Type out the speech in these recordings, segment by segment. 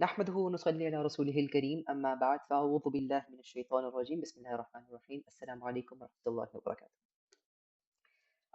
نحمده ونصلي على رسوله الكريم أما بعد فأعوذ بالله من الشيطان الرجيم بسم الله الرحمن الرحيم السلام عليكم ورحمة الله وبركاته.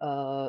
Uh,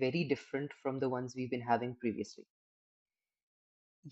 very different from the ones we've been having previously.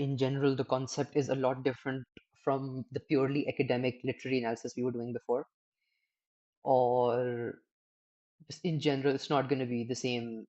in general, the concept is a lot different from the purely academic literary analysis we were doing before. Or just in general, it's not going to be the same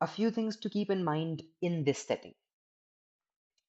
A few things to keep in mind in this setting.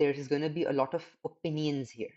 there is going to be a lot of opinions here.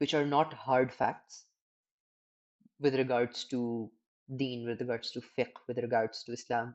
which are not hard facts with regards to deen, with regards to fiqh, with regards to Islam.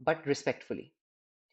but respectfully.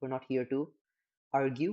We're not here to argue.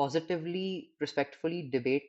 Positively, respectfully debate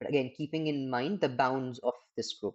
but again keeping in mind the bounds of this group.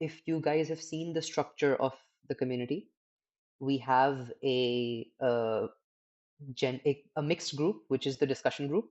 if you guys have seen the structure of the community, we have a mixed group which is the discussion group.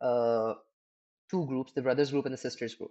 uh, two groups, the brothers group and the sisters group.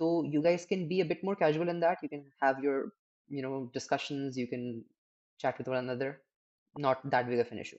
so you guys can be a bit more casual in that. You can have your discussions, you can chat with one another, not that big of an issue.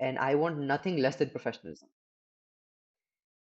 and I want nothing less than professionalism.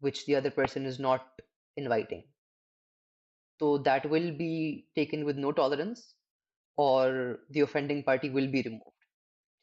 which the other person is not inviting, so that will be taken with no tolerance, or the offending party will be removed.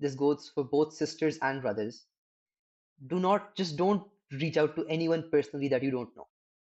This goes for both sisters and brothers. Don't reach out to anyone personally that you don't know.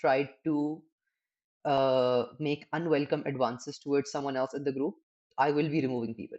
tried to make unwelcome advances towards someone else in the group, I will be removing people.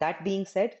That being said,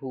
who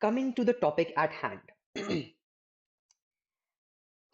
coming to the topic at hand.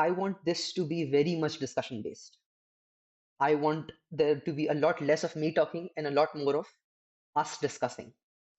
I want this to be very much discussion based. I want there to be a lot less of me talking and a lot more of us discussing.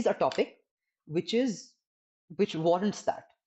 is a topic which warrants that.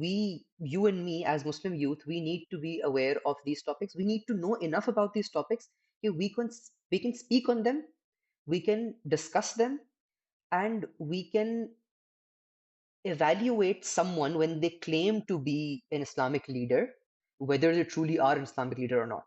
We, you and me as Muslim youth, we need to be aware of these topics. We need to know enough about these topics that we can speak on them, we can discuss them, and we can evaluate someone when they claim to be an Islamic leader, whether they truly are an Islamic leader or not.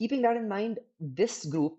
keeping that in mind, this group,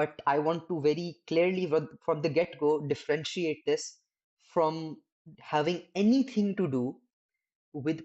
but I want to very clearly from the get-go differentiate this from having anything to do with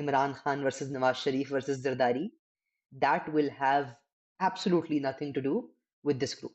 Imran Khan versus Nawaz Sharif versus Zardari, that will have absolutely nothing to do with this group.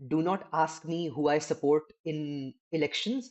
Do not ask me who I support in elections,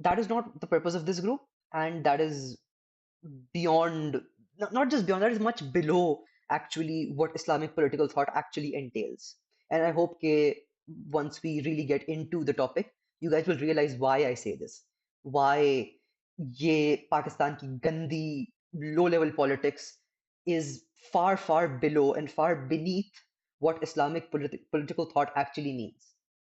that is not the purpose of this group, and that is beyond, not just beyond, that is much below actually what Islamic political thought actually entails. And I hope that once we really get into the topic, you guys will realize why I say this, why ye Pakistan ki gandi low level politics is far far below and far beneath what Islamic political thought actually means.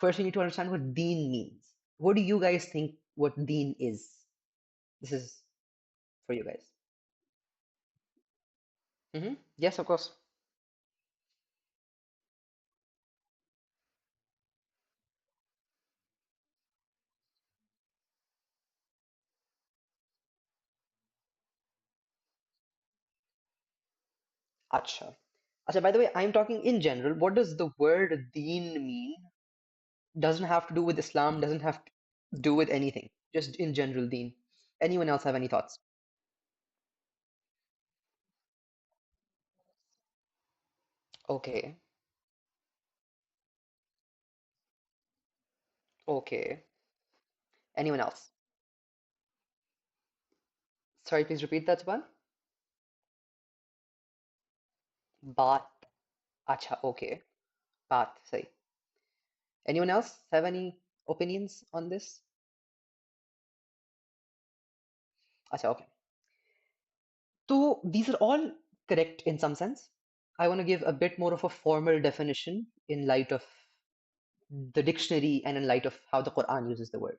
first we need to understand what deen means. What do you guys think what deen is? This is for you guys. Yes, of course. Acha. Acha, by the way, I'm talking in general. What does the word deen mean? Doesn't have to do with Islam, doesn't have to do with anything. Just in general, deen. Anyone else have any thoughts? Okay. Okay. Anyone else? Sorry, please repeat that one. Baat. Acha, okay. Baat, sorry. Anyone else have any opinions on this? Acha, okay. So these are all correct in some sense. I want to give a bit more of a formal definition in light of the dictionary and in light of how the Quran uses the word.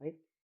right?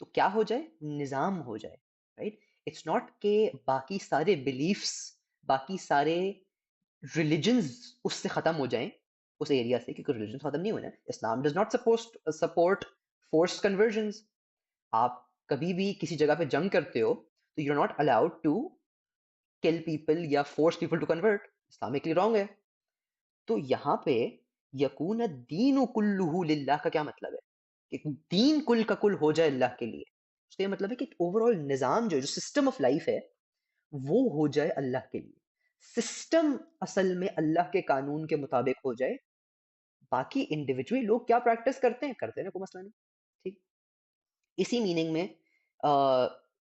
تو کیا ہو جائے؟ نظام ہو جائے، right? It's not کہ باقی سارے beliefs, باقی سارے ریلیجنز اس سے ختم ہو جائیں، اس ایریا سے، کیونکہ ریلیجن ختم نہیں ہونا. Islam does not support forced conversions. آپ کبھی بھی کسی جگہ پہ جنگ کرتے ہو تو you are not allowed to kill people یا force people to convert. Islamically wrong ہے. تو یہاں پہ یکون الدین کلہ للہ کا کیا مطلب ہے؟ کہ دین کل کا کل ہو جائے اللہ کے لیے. اس کا یہ مطلب ہے کہ اوور آل نظام جو سسٹم آف لائف ہے وہ ہو جائے اللہ کے لیے. سسٹم اصل میں اللہ کے قانون کے مطابق ہو جائے. باقی انڈیویجولی لوگ کیا پریکٹس کرتے ہیں کوئی مسئلہ نہیں. ٹھیک. اسی میننگ میں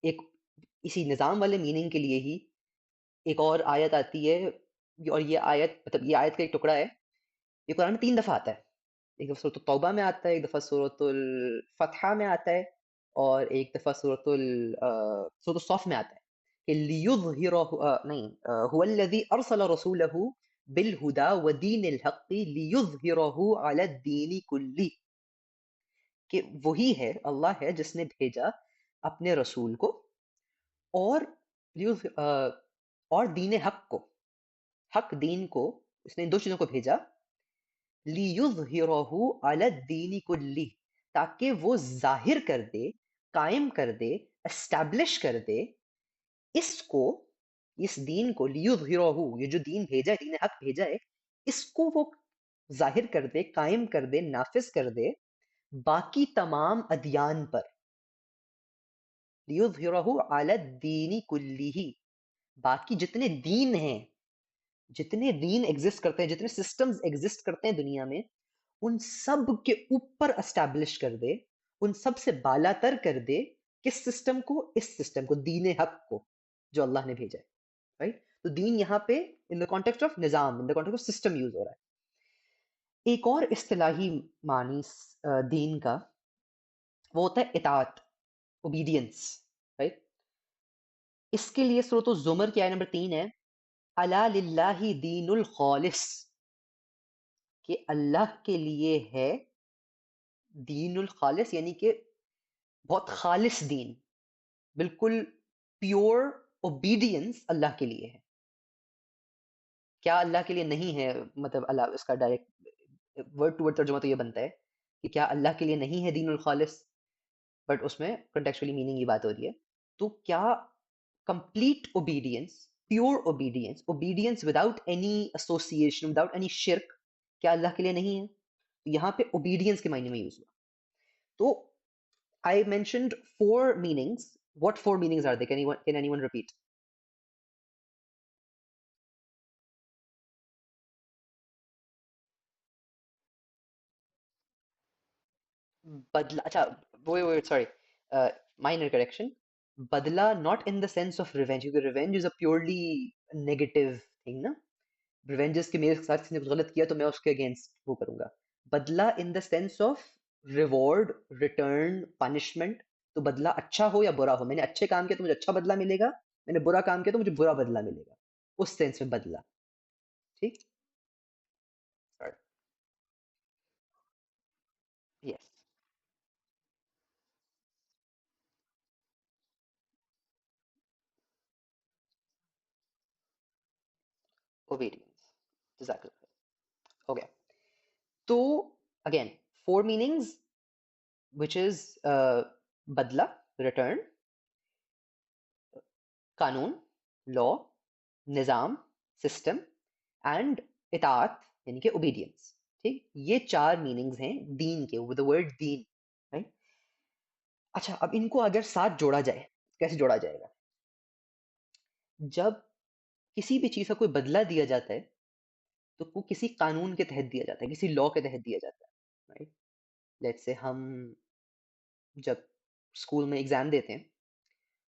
ایک اسی نظام والے میننگ کے لیے ہی ایک اور آیت آتی ہے، اور یہ آیت مطلب یہ آیت کا ایک ٹکڑا ہے. یہ قرآن میں 3 دفعہ آتا ہے. ایک دفعہ صورت التوبہ میں آتا ہے، ایک دفعہ صورت الفتحہ میں آتا ہے، اور ایک دفعہ صورت الصف میں آتا ہے کہ لیظہرہ نہیں هو الذی ارسل رسولہ بالہدی ودین الحق لیظہرہ علی الدین کلہ. کہ وہی ہے، اللہ ہے جس نے بھیجا اپنے رسول کو اور اور دین حق کو، حق دین کو، اس نے ان 2 چیزوں کو بھیجا. لِيُظْهِرَهُ عَلَى الدِّينِ كُلِّهِ، تاکہ وہ ظاہر کر دے، قائم کر دے، اسٹیبلش کر دے اس کو، اس دین کو. لِيُظْهِرَهُ، یہ جو دین بھیجا ہے، دین حق بھیجا ہے، اس کو وہ ظاہر کر دے، قائم کر دے، نافذ کر دے باقی تمام ادیان پر. لِيُظْهِرَهُ عَلَى الدِّينِ كُلِّهِ، باقی جتنے دین ہیں، جتنے دین ایگزسٹ کرتے ہیں، جتنے سسٹمز ایگزسٹ کرتے ہیں دنیا میں، ان سب کے اوپر اسٹیبلش کر دے، ان سب سے بالا تر کر دے. کس سسٹم کو؟ اس سسٹم کو، دین حق کو جو اللہ نے بھیجا ہے. رائٹ؟ تو دین یہاں پہ ان دا کانٹیکسٹ آف نظام، in the context of system use ہو رہا ہے. ایک اور اصطلاحی معنی دین کا وہ ہوتا ہے اطاعت، اوبیڈینس. رائٹ؟ اس کے لیے سورۃ الزمر کی آیت نمبر 3 ہے الا للہ دین الخالص، کہ اللہ کے لیے ہے دین الخالص، یعنی کہ بہت خالص دین، بالکل پیور اوبیڈینس اللہ کے لیے ہے. کیا اللہ کے لیے نہیں ہے؟ مطلب اللہ اس کا ڈائریکٹ ورڈ ٹو ورڈ ترجمہ تو یہ بنتا ہے کہ کیا اللہ کے لیے نہیں ہے دین الخالص، بٹ اس میں کنٹیکچولی میننگ یہ بات ہو رہی ہے. تو کیا complete obedience, pure obedience, obedience without any association, without any شرک، کیا اللہ کے لیے نہیں ہے؟ یہاں پہ اوبیڈینس کے معنی میں یوز ہوا. تو I mentioned 4 meanings. What 4 meanings are they? Can anyone repeat? Badla, acha, wait, sorry. Minor correction. Badla not in the sense of revenge, because revenge is a purely negative thing, na? Revenge is کہ میرے ساتھ کسی نے کچھ غلط کیا تو میں اس کے اگینسٹ وہ کروں گا. بدلہ in the sense of reward, return, punishment. تو بدلہ اچھا ہو یا برا ہو، میں نے اچھے کام کیا تو مجھے اچھا بدلہ ملے گا، میں نے برا کام کیا تو مجھے برا بدلہ ملے گا. اس سینس میں بدلہ. ٹھیک. یس. Obedience. Exactly. Okay. تو again, 4 meanings, which is بدلہ، return، قانون، law، نظام، system، and اطاعت یعنی کہ obedience. ٹھیک. یہ 4 meanings ہیں دین کے، with the word then. Right? اچھا، اب ان کو اگر ساتھ جوڑا جائے، کیسے جوڑا جائے گا؟ جب کسی بھی چیز کا کوئی بدلہ دیا جاتا ہے تو وہ کسی قانون کے تحت دیا جاتا ہے، کسی لا کے تحت دیا جاتا ہے. رائٹ؟ لیٹ سے ہم جب اسکول میں ایگزام دیتے ہیں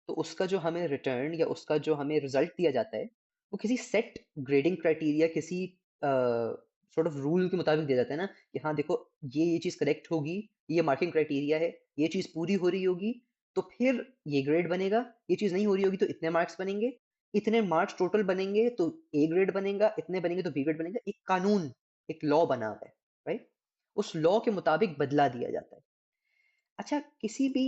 تو اس کا جو ہمیں ریٹرن یا اس کا جو ہمیں رزلٹ دیا جاتا ہے وہ کسی سیٹ گریڈنگ کرائٹیریا، کسی سورٹ آف رول کے مطابق دیا جاتا ہے نا، کہ ہاں دیکھو یہ چیز کریکٹ ہوگی، یہ مارکنگ کرائٹیریا ہے، یہ چیز پوری ہو رہی ہوگی تو پھر یہ گریڈ بنے گا، یہ چیز نہیں ہو رہی ہوگی تو اتنے مارکس بنیں گے، اتنے مارکس ٹوٹل بنیں گے تو اے گریڈ بنے گا، اتنے بنیں گے تو بی گریڈ بنے گا. ایک قانون، ایک لا بنا ہوا ہے. رائٹ؟ اس لا کے مطابق بدلہ دیا جاتا ہے. اچھا، کسی بھی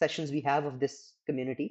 sessions we have of this community,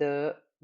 the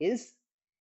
is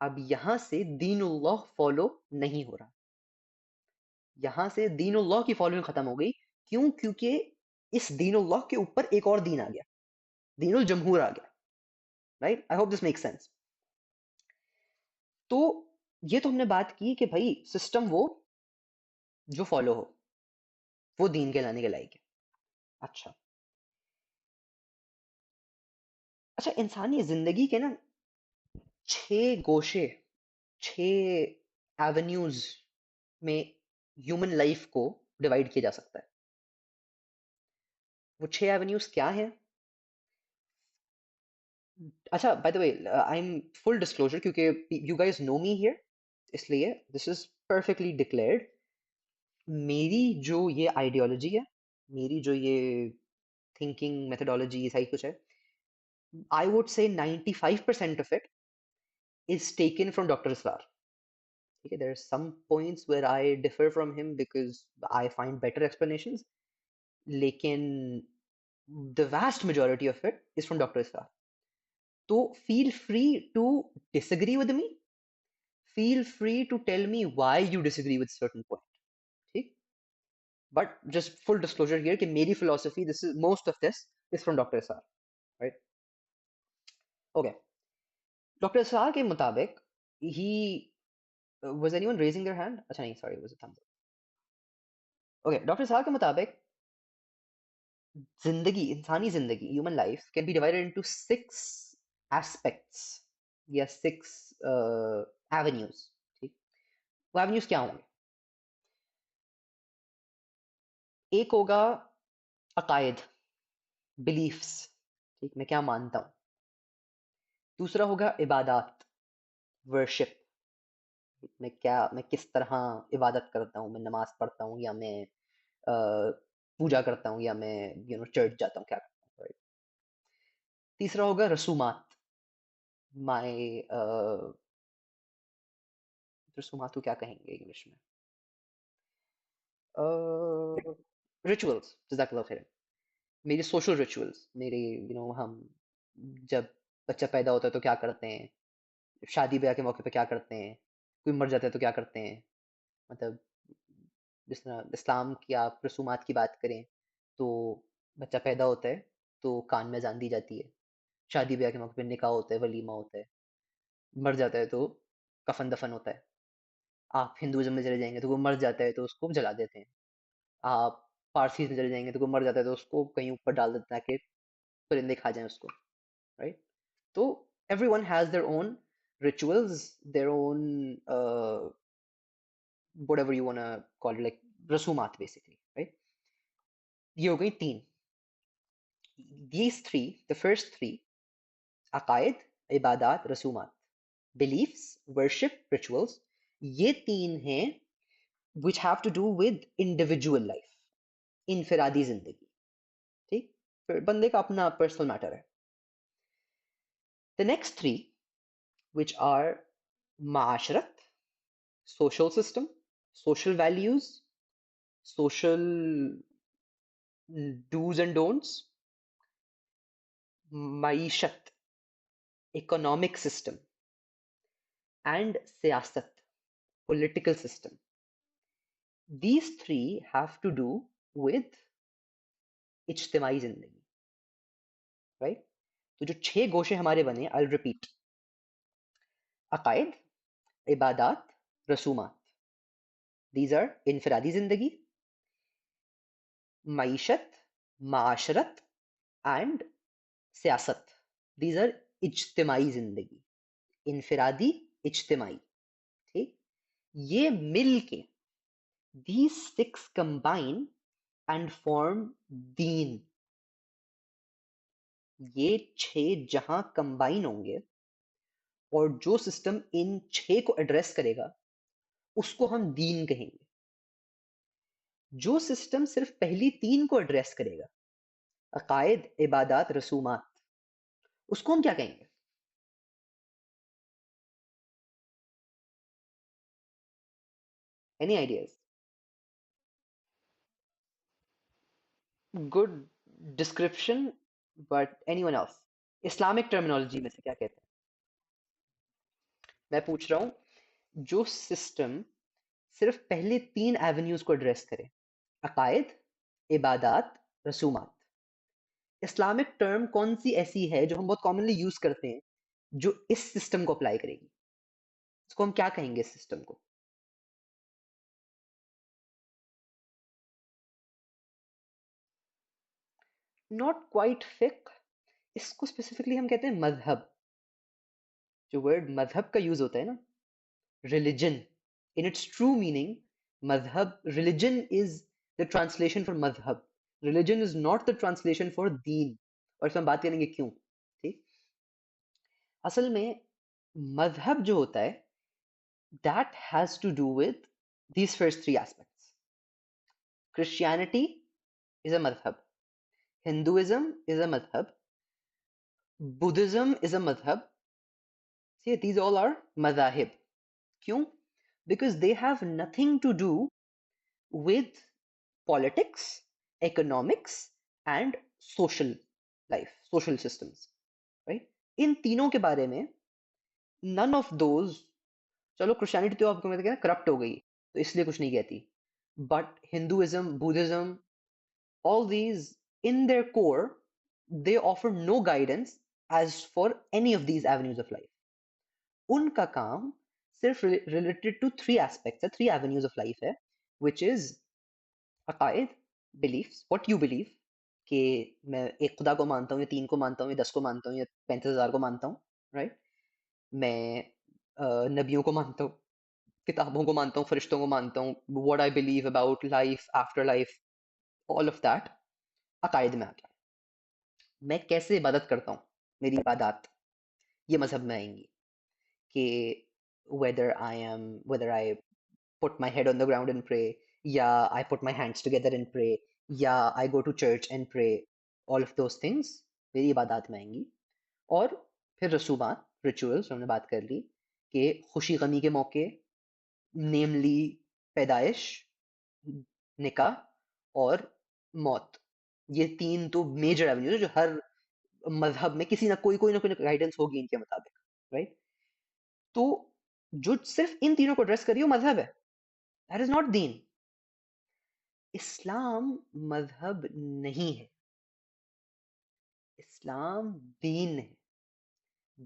اب یہاں سے دین اللہ فالو نہیں ہو رہا، یہاں سے دین اللہ کی فالوئنگ ختم ہو گئی. کیوں؟ کیونکہ اس دین اللہ کے اوپر ایک اور دین آ گیا، دین الجمہور آ گیا. Right, I hope this make sense. تو یہ تو ہم نے بات کی کہ بھائی سسٹم وہ جو فالو ہو وہ دین کے لانے کے لائق ہے. اچھا اچھا، انسانی زندگی کے نا 6 گوشے، 6 ایونیوز میں ہیومن لائف کو ڈیوائڈ کیا جا سکتا ہے. وہ 6 ایونیوز کیا ہیں؟ اچھا by the way, I am full disclosure کیونکہ you guys know me here, اس لیے دس از پرفیکٹلی ڈکلیئرڈ. میری جو یہ آئیڈیالوجی ہے، میری جو یہ تھنکنگ میتھڈالوجی، یہ صحیح کچھ ہے، آئی would say 95% of it is taken from doctor Israr. ٹھیک ہے، there are some points where I differ from him because I find better explanations, لیکن the vast majority of it is from Dr. Israr. So feel free to disagree with me. Feel free to tell me why you disagree with certain point. ٹھیک، but just full disclosure here کہ میری philosophy, this is most of this is from Dr. Israr. Right? Okay. Dr. Israr کے مطابق he was anyone raising their hand? اچھا نہیں, sorry, it was a thumbs up. Okay. Dr. Israr کے مطابق زندگی، انسانی زندگی، human life can be divided into 6 aspects یا 6 avenues. ٹھیک، وہ avenues کیا ہوں گے؟ ایک ہوگا عقائد، بلیفس، ٹھیک، میں کیا مانتا ہوں. دوسرا ہوگا عبادات، ورشپ، میں کس طرح عبادت کرتا ہوں، میں نماز پڑھتا ہوں یا میں پوجا کرتا ہوں یا میں چرچ جاتا ہوں، کیا کرتا ہوں. right? تیسرا ہوگا رسومات، مائی رسومات کو کیا کہیں گے انگلش میں؟ ریچولس، جزاک اللہ خیر. میری سوشل ریچولس، میری ہم جب بچہ پیدا ہوتا ہے تو کیا کرتے ہیں، شادی بیاہ کے موقع پہ کیا کرتے ہیں، کوئی مر جاتا ہے تو کیا کرتے ہیں. مطلب جس طرح اسلام کی آپ رسومات کی بات کریں تو بچہ پیدا ہوتا ہے تو کان میں اذان دی جاتی ہے، شادی بیاہ کے موقع پہ نکاح ہوتا ہے، ولیمہ ہوتا ہے، مر جاتا ہے تو کفن دفن ہوتا ہے. آپ ہندوازم میں چلے جائیں گے تو وہ مر جاتا ہے تو اس کو جلا دیتے ہیں. آپ پارسی میں چلے جائیں گے تو کوئی مر جاتا ہے تو اس کو کہیں اوپر ڈال دیتے ہیں تاکہ پرندے کھا جائیں اس کو. رائٹ؟ تو everyone has their own rituals, their own whatever you wanna call it, like رسومات basically. Right? یہ ہو گئی 3. These 3, the first 3, عقائد، عبادات، رسومات، beliefs, worship, rituals، یہ 3 ہیں which have to do with individual life، انفرادی زندگی. ٹھیک، پھر بندے کا اپنا پرسنل میٹر ہے. The next 3 which are معاشرت، social system، social values، social do's and don'ts، معیشت، economic system، and سیاست، political system. These 3 have to do with اجتماعی زندگی. Right? تو جو 6 گوشے ہمارے بنے، I'll repeat: عقائد، عبادات، رسومات. These are انفرادی زندگی، معیشت، معاشرت and سیاست. These are اجتماعی زندگی، انفرادی، اجتماعی. ٹھیک، یہ مل کے these 6 combine and form دین. یہ 6 جہاں کمبائن ہوں گے اور جو سسٹم ان 6 کو ایڈریس کرے گا اس کو ہم دین کہیں گے. جو سسٹم صرف پہلی 3 کو ایڈریس کرے گا، عقائد، عبادات، رسومات، اس کو ہم کیا کہیں گے؟ Any ideas? Good description, but anyone else? Islamic terminology میں سے کیا کہتے ہیں؟ میں پوچھ رہا ہوں جو سسٹم صرف پہلے 3 ایونیوز کو ایڈریس کرے، عقائد، عبادات، رسومات، اسلامک ٹرم کون سی ایسی ہے جو ہم بہت کامنلی یوز کرتے ہیں جو اس سسٹم کو اپلائی کرے گی؟ اس کو ہم کیا کہیں گے اس سسٹم کو؟ ناٹ کوائٹ فک، اس کو اسپیسیفکلی ہم کہتے ہیں مذہب. جو ورڈ مذہب کا یوز ہوتا ہے نا، religion in its true meaning, مذہب، religion is the translation for مذہب. Religion is not the translation for دین. اور اس میں ہم بات کریں گے کیوں. ٹھیک، اصل میں مذہب جو ہوتا ہے that has to do with these first 3 aspects. Christianity is a madhab, Hinduism is a madhab, Buddhism is a madhab. See, these all are madhahib. Kyun? Because they have nothing to do with politics, economics and social life, social systems, right? ان تینوں کے بارے میں none of those. چلو Christianity تو آپ کو میں کہنا کرپٹ ہو گئی تو اس لیے کچھ نہیں کہتی، but Hinduism, Buddhism, all these in their core they offer no guidance as for any of these avenues of life. ان کا کام صرف related to 3 aspects ہے، 3 avenues of life ہے، which is عقائد، beliefs, what you believe، کہ میں ایک خدا کو مانتا ہوں یا 3 کو مانتا ہوں یا 10 کو مانتا ہوں یا 35,000 کو مانتا ہوں، رائٹ؟ میں نبیوں کو مانتا ہوں، کتابوں کو مانتا ہوں، فرشتوں کو مانتا ہوں، what I believe about life after life, all of that عقائد میں آ گیا. میں کیسے عبادت کرتا ہوں، میری عبادات یہ مذہب میں آئیں گی کہ whether I put my head on the ground and pray، یا I put my hands together and pray، یا I go to church and pray. all of those things میری عبادات میں آئیں گی. اور پھر رسومات، ریچولس ہم نے بات کر لی کہ خوشی غمی کے موقع، نیملی پیدائش، نکاح اور موت، یہ 3 تو میجر ایونیوز جو ہر مذہب میں کسی نہ کوئی نہ کوئی گائیڈنس ہوگی ان کے مطابق، رائٹ؟ تو جو صرف ان تینوں کو ایڈریس کری وہ مذہب ہے، دیٹ از ناٹ دین. اسلام مذہب نہیں ہے، اسلام دین ہے.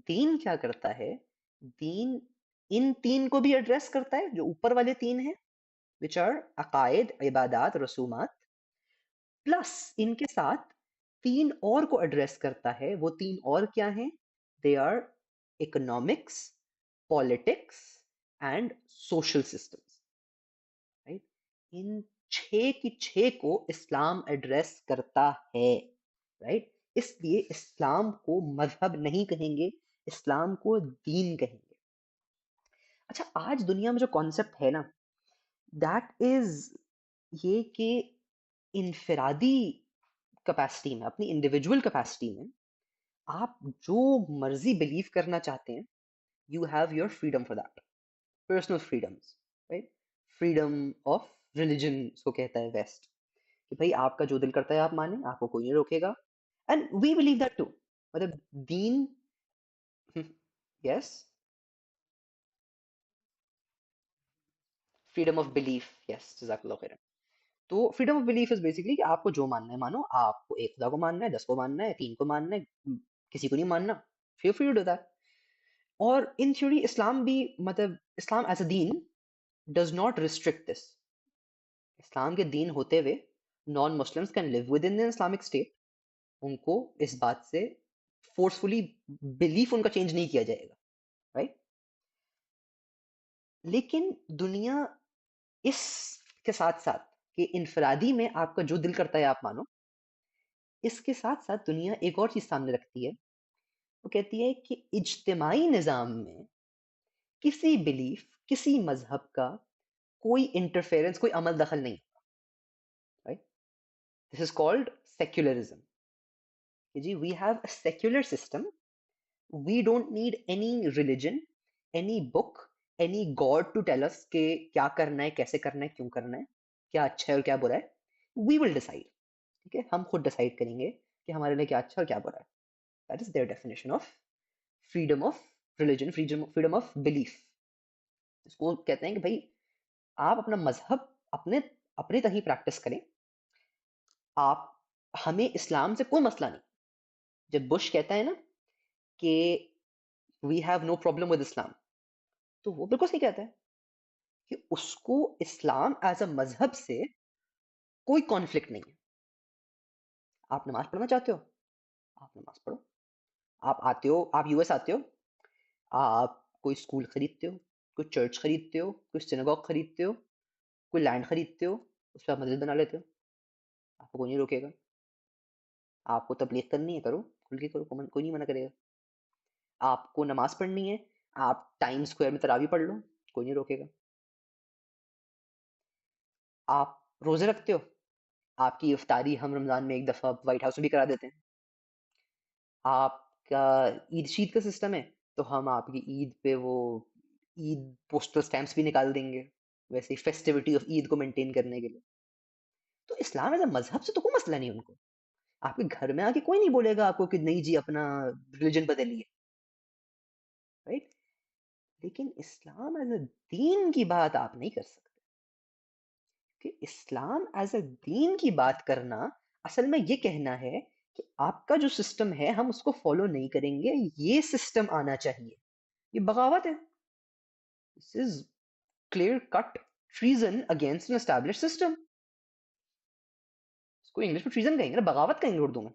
دین کیا کرتا ہے؟ دین ان 3 کو بھی ایڈریس کرتا ہے جو اوپر والے 3 ہیں which are عقائد، عبادات، رسومات، پلس ان کے ساتھ 3 اور کو ایڈریس کرتا ہے. وہ 3 اور کیا ہیں؟ they are economics، politics and social systems، right؟ ان 6 کی 6 کو اسلام ایڈریس کرتا ہے، right؟ اس لیے اسلام کو مذہب نہیں کہیں گے، اسلام کو دین کہیں گے. اچھا، آج دنیا میں جو کانسیپٹ ہے نا، دیٹ از یہ کہ انفرادی کیپیسٹی میں، اپنی انڈیویجول کیپیسٹی میں آپ جو مرضی بلیو کرنا چاہتے ہیں، you have your freedom for that, personal freedoms, right? Freedom of religion اس کو کہتا ہے ویسٹ، کہ بھائی آپ کا جو دل کرتا ہے آپ مانیں، آپ کو کوئی نہیں روکے گا. And we believe that too. مطلب دین، yes, freedom of belief, yes, جزاک اللہ خیر. تو freedom of belief is basically کہ آپ کو جو ماننا ہے مانو. آپ کو ایک خدا کو ماننا ہے، 10 کو ماننا ہے، 3 کو ماننا ہے، کسی کو نہیں ماننا، feel free to do that. اور ان تھیوری اسلام بھی، مطلب اسلام ایز اے دین does not restrict this. Islam کے دین ہوتے ہوئے non Muslims can live within Islamic state. ان کو اس بات سے فورسفلی بلیف ان کا چینج نہیں کیا جائے گا، رائٹ؟ لیکن دنیا اس کے ساتھ ساتھ کہ انفرادی میں آپ کا جو دل کرتا ہے آپ مانو، اس کے ساتھ ساتھ دنیا ایک اور چیز سامنے رکھتی ہے. وہ کہتی ہے کہ اجتماعی نظام میں کسی بلیف، کسی مذہب کا کوئی انٹرفیئرنس، کوئی عمل دخل نہیں ہوتا، right? This is called secularism. جی we have a secular system, we don't need any religion, any book, any god to tell us کہ کیا کرنا ہے، کیسے کرنا ہے، کیوں کرنا ہے، کیا اچھا ہے اور کیا برا ہے. وی ول ڈیسائڈ. ٹھیک ہے، ہم خود ڈیسائڈ کریں گے کہ ہمارے لیے کیا اچھا اور کیا برا ہے. That is there definition of freedom of religion, freedom of belief. اس کو کہتے ہیں کہ بھائی آپ اپنا مذہب اپنے اپنے تک ہی پریکٹس کریں، آپ ہمیں اسلام سے کوئی مسئلہ نہیں. جب بش کہتا ہے نا کہ we have no problem with Islam, تو وہ بالکل صحیح کہتا ہے کہ اس کو اسلام ایز اے مذہب سے کوئی کانفلکٹ نہیں ہے. آپ نماز پڑھنا چاہتے ہو، آپ نماز پڑھو. آپ آتے ہو، آپ یو ایس آتے ہو، آپ کوئی اسکول خریدتے ہو، کوئی چرچ خریدتے ہو، کوئی سینگاگ خریدتے ہو، کوئی لینڈ خریدتے ہو، اس پہ آپ مسجد بنا لیتے ہو، آپ کو کوئی نہیں روکے گا. آپ کو تبلیغ کرنی ہے کرو، کھل کے کرو، کوئی نہیں منع کرے گا. آپ کو نماز پڑھنی ہے، آپ ٹائم اسکوائر میں تراویح پڑھ لو، کوئی نہیں روکے گا. آپ روزے رکھتے ہو، آپ کی افطاری ہم رمضان میں ایک دفعہ وائٹ ہاؤس میں بھی کرا دیتے ہیں. آپ کا عید شید کا سسٹم ہے تو ہم آپ کی عید پہ وہ عید پوسٹل سٹیمپس بھی نکال دیں گے، ویسے ہی فیسٹیوٹی آف عید کو مینٹین کرنے کے لیے. تو اسلام ایز اے مذہب سے تو کوئی مسئلہ نہیں ان کو. آپ کے گھر میں آ کے کوئی نہیں بولے گا آپ کو کہ نہیں جی اپنا ریلیجن بدلیے، رائٹ. لیکن اسلام ایز اے دین کی بات آپ نہیں کر سکتے. کہ اسلام ایز اے دین کی بات کرنا اصل میں یہ کہنا ہے کہ آپ کا جو سسٹم ہے ہم اس کو فالو نہیں کریں گے، یہ سسٹم آنا چاہیے. یہ بغاوت ہے. This is clear cut treason against an establish system. اس کو انگلش میں ٹریزن کہیں گے نا، بغاوت کہیں گے اردو میں.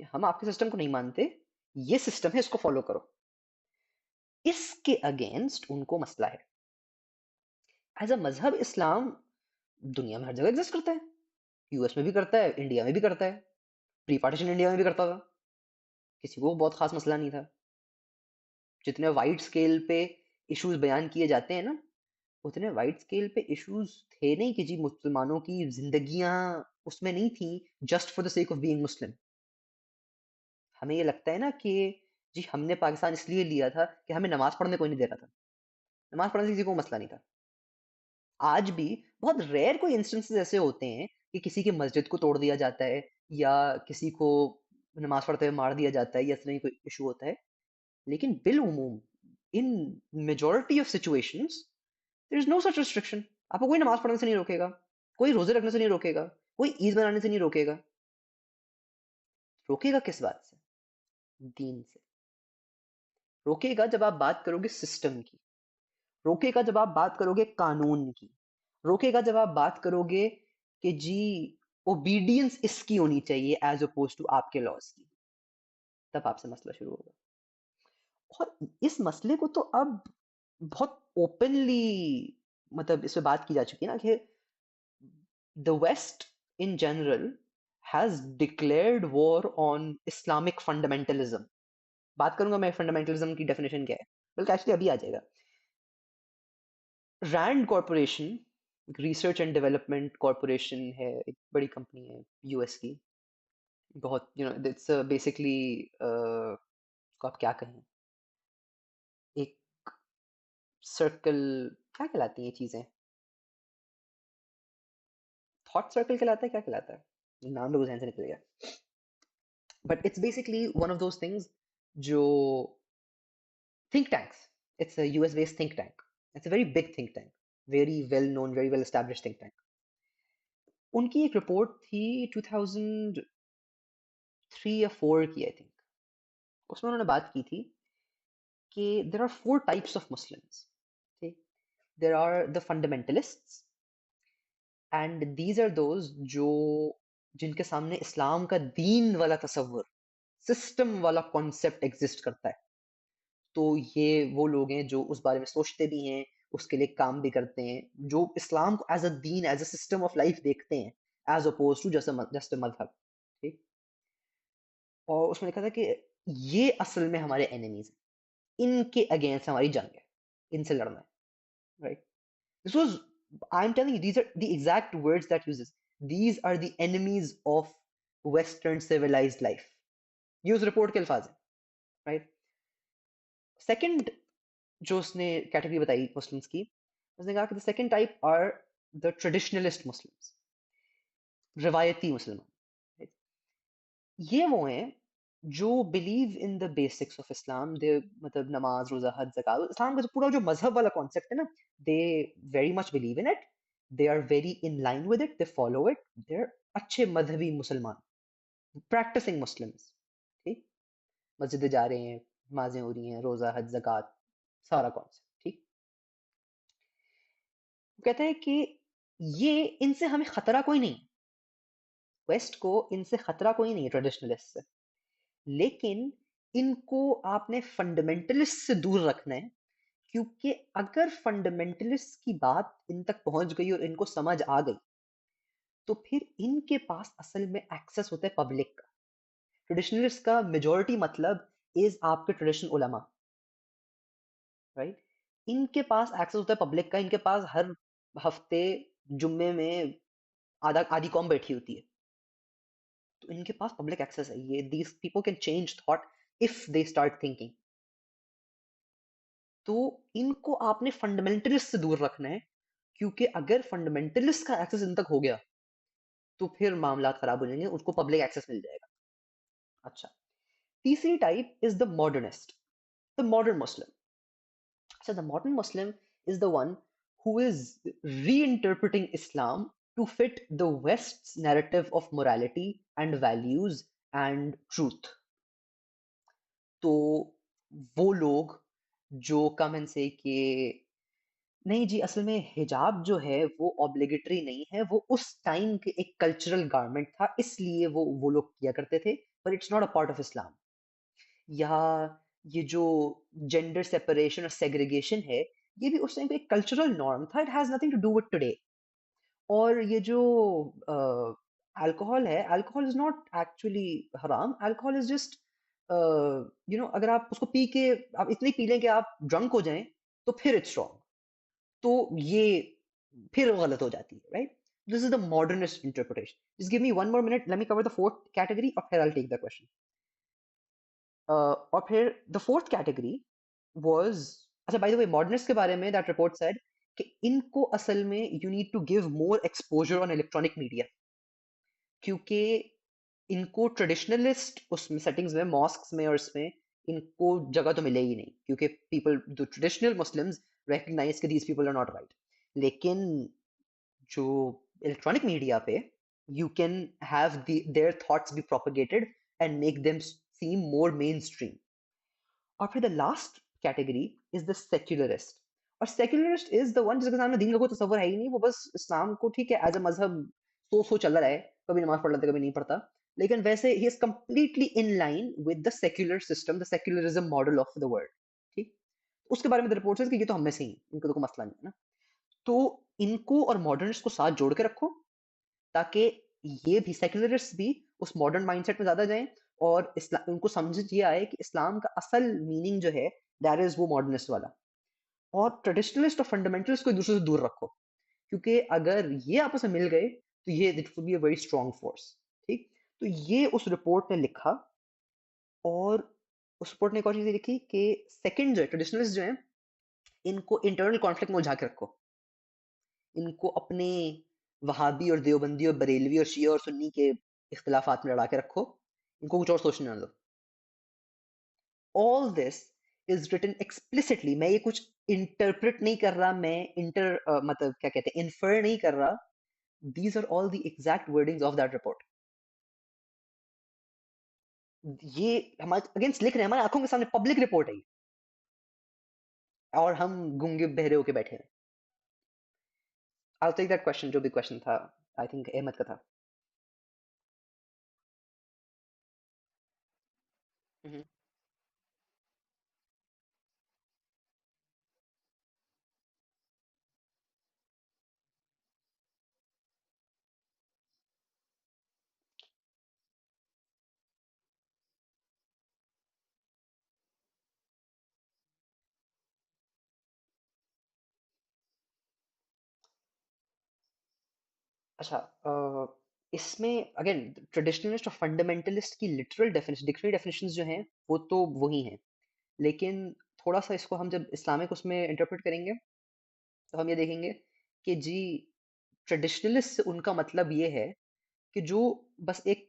کہ ہم آپ کے سسٹم کو نہیں مانتے، یہ سسٹم ہے اس کو فالو کرو. اس کے اگینسٹ ان کو مسئلہ ہے. ایز اے مذہب اسلام دنیا میں ہر جگہ ایگزسٹ کرتا ہے. یو ایس میں بھی کرتا ہے، انڈیا میں بھی کرتا ہے، پری پارٹیشن انڈیا میں بھی کرتا تھا، کسی کو بہت خاص مسئلہ نہیں تھا. جتنے وائڈ اسکیل پہ ایشوز بیان کیے جاتے ہیں نا، اتنے وائڈ اسکیل پہ ایشوز تھے نہیں کہ جی مسلمانوں کی زندگیاں اس میں نہیں تھیں just for the sake of being مسلم. ہمیں یہ لگتا ہے نا کہ جی ہم نے پاکستان اس لیے لیا تھا کہ ہمیں نماز پڑھنے کوئی نہیں دے رہا تھا. نماز پڑھنے سے کسی کو مسئلہ نہیں تھا. آج بھی بہت ریئر کوئی انسٹنسز ایسے ہوتے ہیں کہ کسی کی مسجد کو توڑ دیا جاتا ہے یا کسی کو نماز پڑھتے ہوئے مار دیا جاتا ہے یا اس طرح کوئی ایشو ہوتا ہے. لیکن بالعموم in majority of situations there is no such restriction. آپ کو کوئی نماز پڑھنے سے نہیں روکے گا، کوئی روزے رکھنے سے نہیں روکے گا، کوئی عید منانے سے نہیں روکے گا. روکے گا کس بات سے؟ دین سے. روکے گا جب آپ بات کرو گے سسٹم کی، روکے گا جب آپ بات کرو گے قانون کی، روکے گا جب آپ بات کرو گے کہ جی اوبیڈینس اس کی ہونی چاہیے ایز اپوز ٹو آپ کے لاس کی. تب آپ سے مسئلہ شروع ہوگا. اور اس مسئلے کو تو اب بہت اوپنلی مطلب اس پہ بات کی جا چکی ہے نا کہ the West in general has declared war on Islamic fundamentalism. بات کروں گا میں فنڈامنٹلزم کی ڈیفینیشن کیا ہے، بلکہ ایکچولی ابھی آ جائے گا. Rand corporation research and development corporation ہے، ایک بڑی کمپنی ہے یو ایس کی. بہت اٹس بیسکلی آپ کیا کہیں، ایک سرکل کیا کہلاتی ہیں یہ چیزیں، تھاٹ سرکل کہلاتا ہے، کیا کہلاتا ہے نام لوگ ذہن سے نکل گیا. But it's basically one of those things جو think tanks. It's a US based think tank. It's a very big think tank, very well known, very well established think tank. ان کی ایک رپورٹ تھی 2003 یا 4 کی آئی تھنک. اس میں انہوں نے بات کی تھی کہ there are 4 types of Muslims. Okay? There are the fundamentalists and these are those جو جن کے سامنے اسلام کا دین والا تصور، سسٹم والا کانسیپٹ ایگزسٹ کرتا ہے. تو یہ وہ لوگ ہیں جو اس بارے میں سوچتے بھی ہیں، اس کے لیے کام بھی کرتے ہیں، جو اسلام کو ایز اے دین، as a system of life دیکھتے ہیں as opposed to just a مذہب. ٹھیک. اور اس میں لکھا تھا کہ یہ اصل میں ہمارے اینیمیز ہیں، ان کے اگینسٹ ہماری جنگ ہے، ان سے لڑنا ہے. Right. This was I am telling you these are the exact words that uses. These are the enemies of western civilised life. یہ اس رپورٹ کے الفاظ ہیں. رائٹ. سیکنڈ جو اس نے کیٹیگری بتائی مسلمس کی، اس نے کہا کہ the second type are the traditionalist Muslims، روایتی مسلمان. یہ وہ ہیں جو believe in the basics of Islam, they مطلب نماز روزہ حج زکات، اسلام کا جو پورا جو مذہب والا کانسیپٹ ہے نا، they very much believe in it, they are very in line with it, they follow it, they are اچھے مذہبی مسلمان، پریکٹسنگ مسلمس، ٹھیک، مسجد جا رہے ہیں، نمازیں ہو رہی ہیں، روزہ حج زکات، سارا کانسیپٹ ٹھیک. وہ کہتا ہے کہ یہ ان سے ہمیں خطرہ کوئی نہیں، ویسٹ کو ان سے خطرہ کوئی نہیں ہے ٹریڈیشنلسٹ سے، لیکن ان کو آپ نے فنڈامنٹلسٹ سے دور رکھنا ہے، کیونکہ اگر فنڈامنٹلسٹ کی بات ان تک پہنچ گئی اور ان کو سمجھ آ گئی تو پھر ان کے پاس اصل میں ایکسس ہوتا ہے پبلک کا. ٹریڈیشنلسٹ کا میجورٹی مطلب از آپ کے ٹریڈیشنل علماء، رائٹ؟ ان کے پاس ایکسس ہوتا ہے پبلک کا، ان کے پاس ہر ہفتے جمعے میں آدھی قوم بیٹھی ہوتی ہے، تو ان کے پاس پبلک ایکسس ہے. یہ these people can change thought if they start thinking. تو ان کو آپ نے فنڈامنٹلسٹ سے دور رکھنا ہے، کیونکہ اگر فنڈامنٹلسٹ کا ایکسس ان تک ہو گیا تو پھر معاملات خراب ہو جائیں گے، اس کو پبلک ایکسس مل جائے گا. اچھا، تیسری type is the modernist, the modern Muslim. اچھا، the modern Muslim is the one who is reinterpreting Islam to fit the West's narrative of morality and values and truth. تو وہ لوگ جو کمن سے کہ نہیں جی اصل میں حجاب جو ہے وہ obligatory نہیں ہے، وہ اس ٹائم کے ایک کلچرل گارمنٹ تھا، اس لیے وہ لوگ کیا کرتے تھے، but it's not a part of Islam. یا یہ جو جینڈر سیپریشن اور سیگریگیشن ہے، یہ بھی اس ٹائم پہ ایک کلچرل نارم تھا، it has nothing to do with today. اور یہ جو الکوہول ہے، الکوہول از ناٹ ایکچولی حرام، الکوہول از جسٹ اگر آپ اس کو پی کے آپ اتنی پی لیں کہ آپ ڈرنک ہو جائیں تو پھر اٹس رانگ، تو یہ پھر غلط ہو جاتی ہے، right? This is the modernist interpretation. Just give me one more minute, let me cover the fourth category اور پھر I will take the question. اور پھر دا فورتھ کیٹیگری واز، اچھا بائی دا وے ماڈرنسٹ کے بارے میں that report sad کہ ان کو اصل میں you need to give more exposure on electronic media, کیونکہ ان کو ٹریڈیشنلسٹ اس میں سیٹنگز میں ماسکس میں اور اس میں ان کو جگہ تو ملے ہی نہیں، کیونکہ پیپل جو ٹریڈیشنل مسلمز ریکگنائز کہ these people are not right. لیکن جو الیکٹرانک میڈیا پہ you can have their thoughts be propagated and make them seem more mainstream. اور پھر the last category is the secularist. اور secularist is the one جس کے سامنے دین کا کوئی تصور ہے ہی نہیں، وہ بس اسلام کو ٹھیک ہے ایز اے مذہب سو چل رہا ہے، کبھی نماز پڑھ لیتا کبھی نہیں پڑھتا، لیکن ویسے ہی is completely in line with the secular system, the secularism model of the world. ٹھیک، اس کے بارے میں رپورٹ ہے کہ یہ تو ہم میں سے ہی، ان کا تو کوئی مسئلہ نہیں ہے نا. تو ان کو اور ماڈرنس کو ساتھ جوڑ کے رکھو تاکہ یہ بھی سیکولرسٹ بھی اس ماڈرن مائنڈ سیٹ میں زیادہ جائیں، اور ان کو سمجھ یہ آئے کہ اسلام کا اصل میننگ جو ہے دیٹ از وہ ماڈرنسٹ والا. اور ٹریڈیشنلسٹ اور فنڈامنٹلسٹ کو ایک دوسرے سے دور رکھو، کیونکہ اگر یہ آپس میں مل گئے تو یہ it will be a very strong force. ٹھیک، تو یہ اس رپورٹ نے لکھا. اور اس رپورٹ نے ایک اور چیز لکھی کہ سیکنڈ جو ہے ٹریڈیشنلسٹ جو ہیں ان کو انٹرنل کانفلکٹ میں الجھا کے رکھو، ان کو اپنے وہابی اور دیوبندی اور بریلوی اور شیعہ اور سنی کے اختلافات میں لڑا کے رکھو، ان کو کچھ اور سوچنے نہ دو. all this is written explicitly. میں یہ کچھ انٹرپریٹ نہیں کر رہا، میں مطلب کیا کہتے ہیں انفر نہیں کر رہا. these are all the exact wordings of that report. یہ ہمارے اگینسٹ لکھ رہے ہیں، ہمارے آنکھوں کے سامنے پبلک رپورٹ ہے یہ، اور ہم گونگے بہرے ہو کے بیٹھے ہیں. I'll take that question. جو بھی question تھا I think احمد کا تھا. ہوں. اچھا، اس میں اگین ٹریڈیشنلسٹ اور فنڈامنٹلسٹ کی لٹرل ڈیفینیشن ڈکشنری ڈیفینیشنز جو ہیں وہ تو وہی ہیں، لیکن تھوڑا سا اس کو ہم جب اسلامک اس میں انٹرپریٹ کریں گے تو ہم یہ دیکھیں گے کہ جی ٹریڈیشنلسٹ سے ان کا مطلب یہ ہے کہ جو بس ایک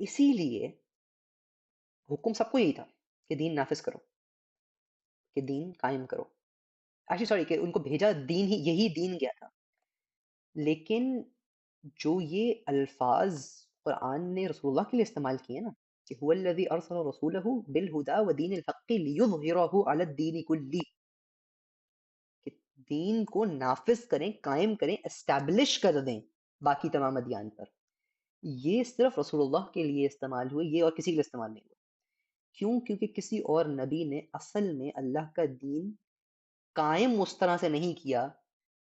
اسی لیے حکم سب کو یہی تھا کہ دین نافذ کرو، کہ دین قائم کرو. ایکچولی سوری کہ ان کو بھیجا دین ہی، یہی دین کیا تھا. لیکن جو یہ الفاظ قرآن نے رسول اللہ کے لیے استعمال کیے نا کہ هو الذی ارسل رسولہ بالہدی ودین الحق لیظہرہ علی الدین کلی، کہ دین کو نافذ کریں، قائم کریں، اسٹیبلش کر دیں باقی تمام ادیان پر. یہ صرف رسول اللہ کے لیے استعمال ہوئے، یہ اور کسی کے لیے استعمال نہیں ہوا. کیوں؟ کیونکہ کسی اور نبی نے اصل میں اللہ کا دین قائم اس طرح سے نہیں کیا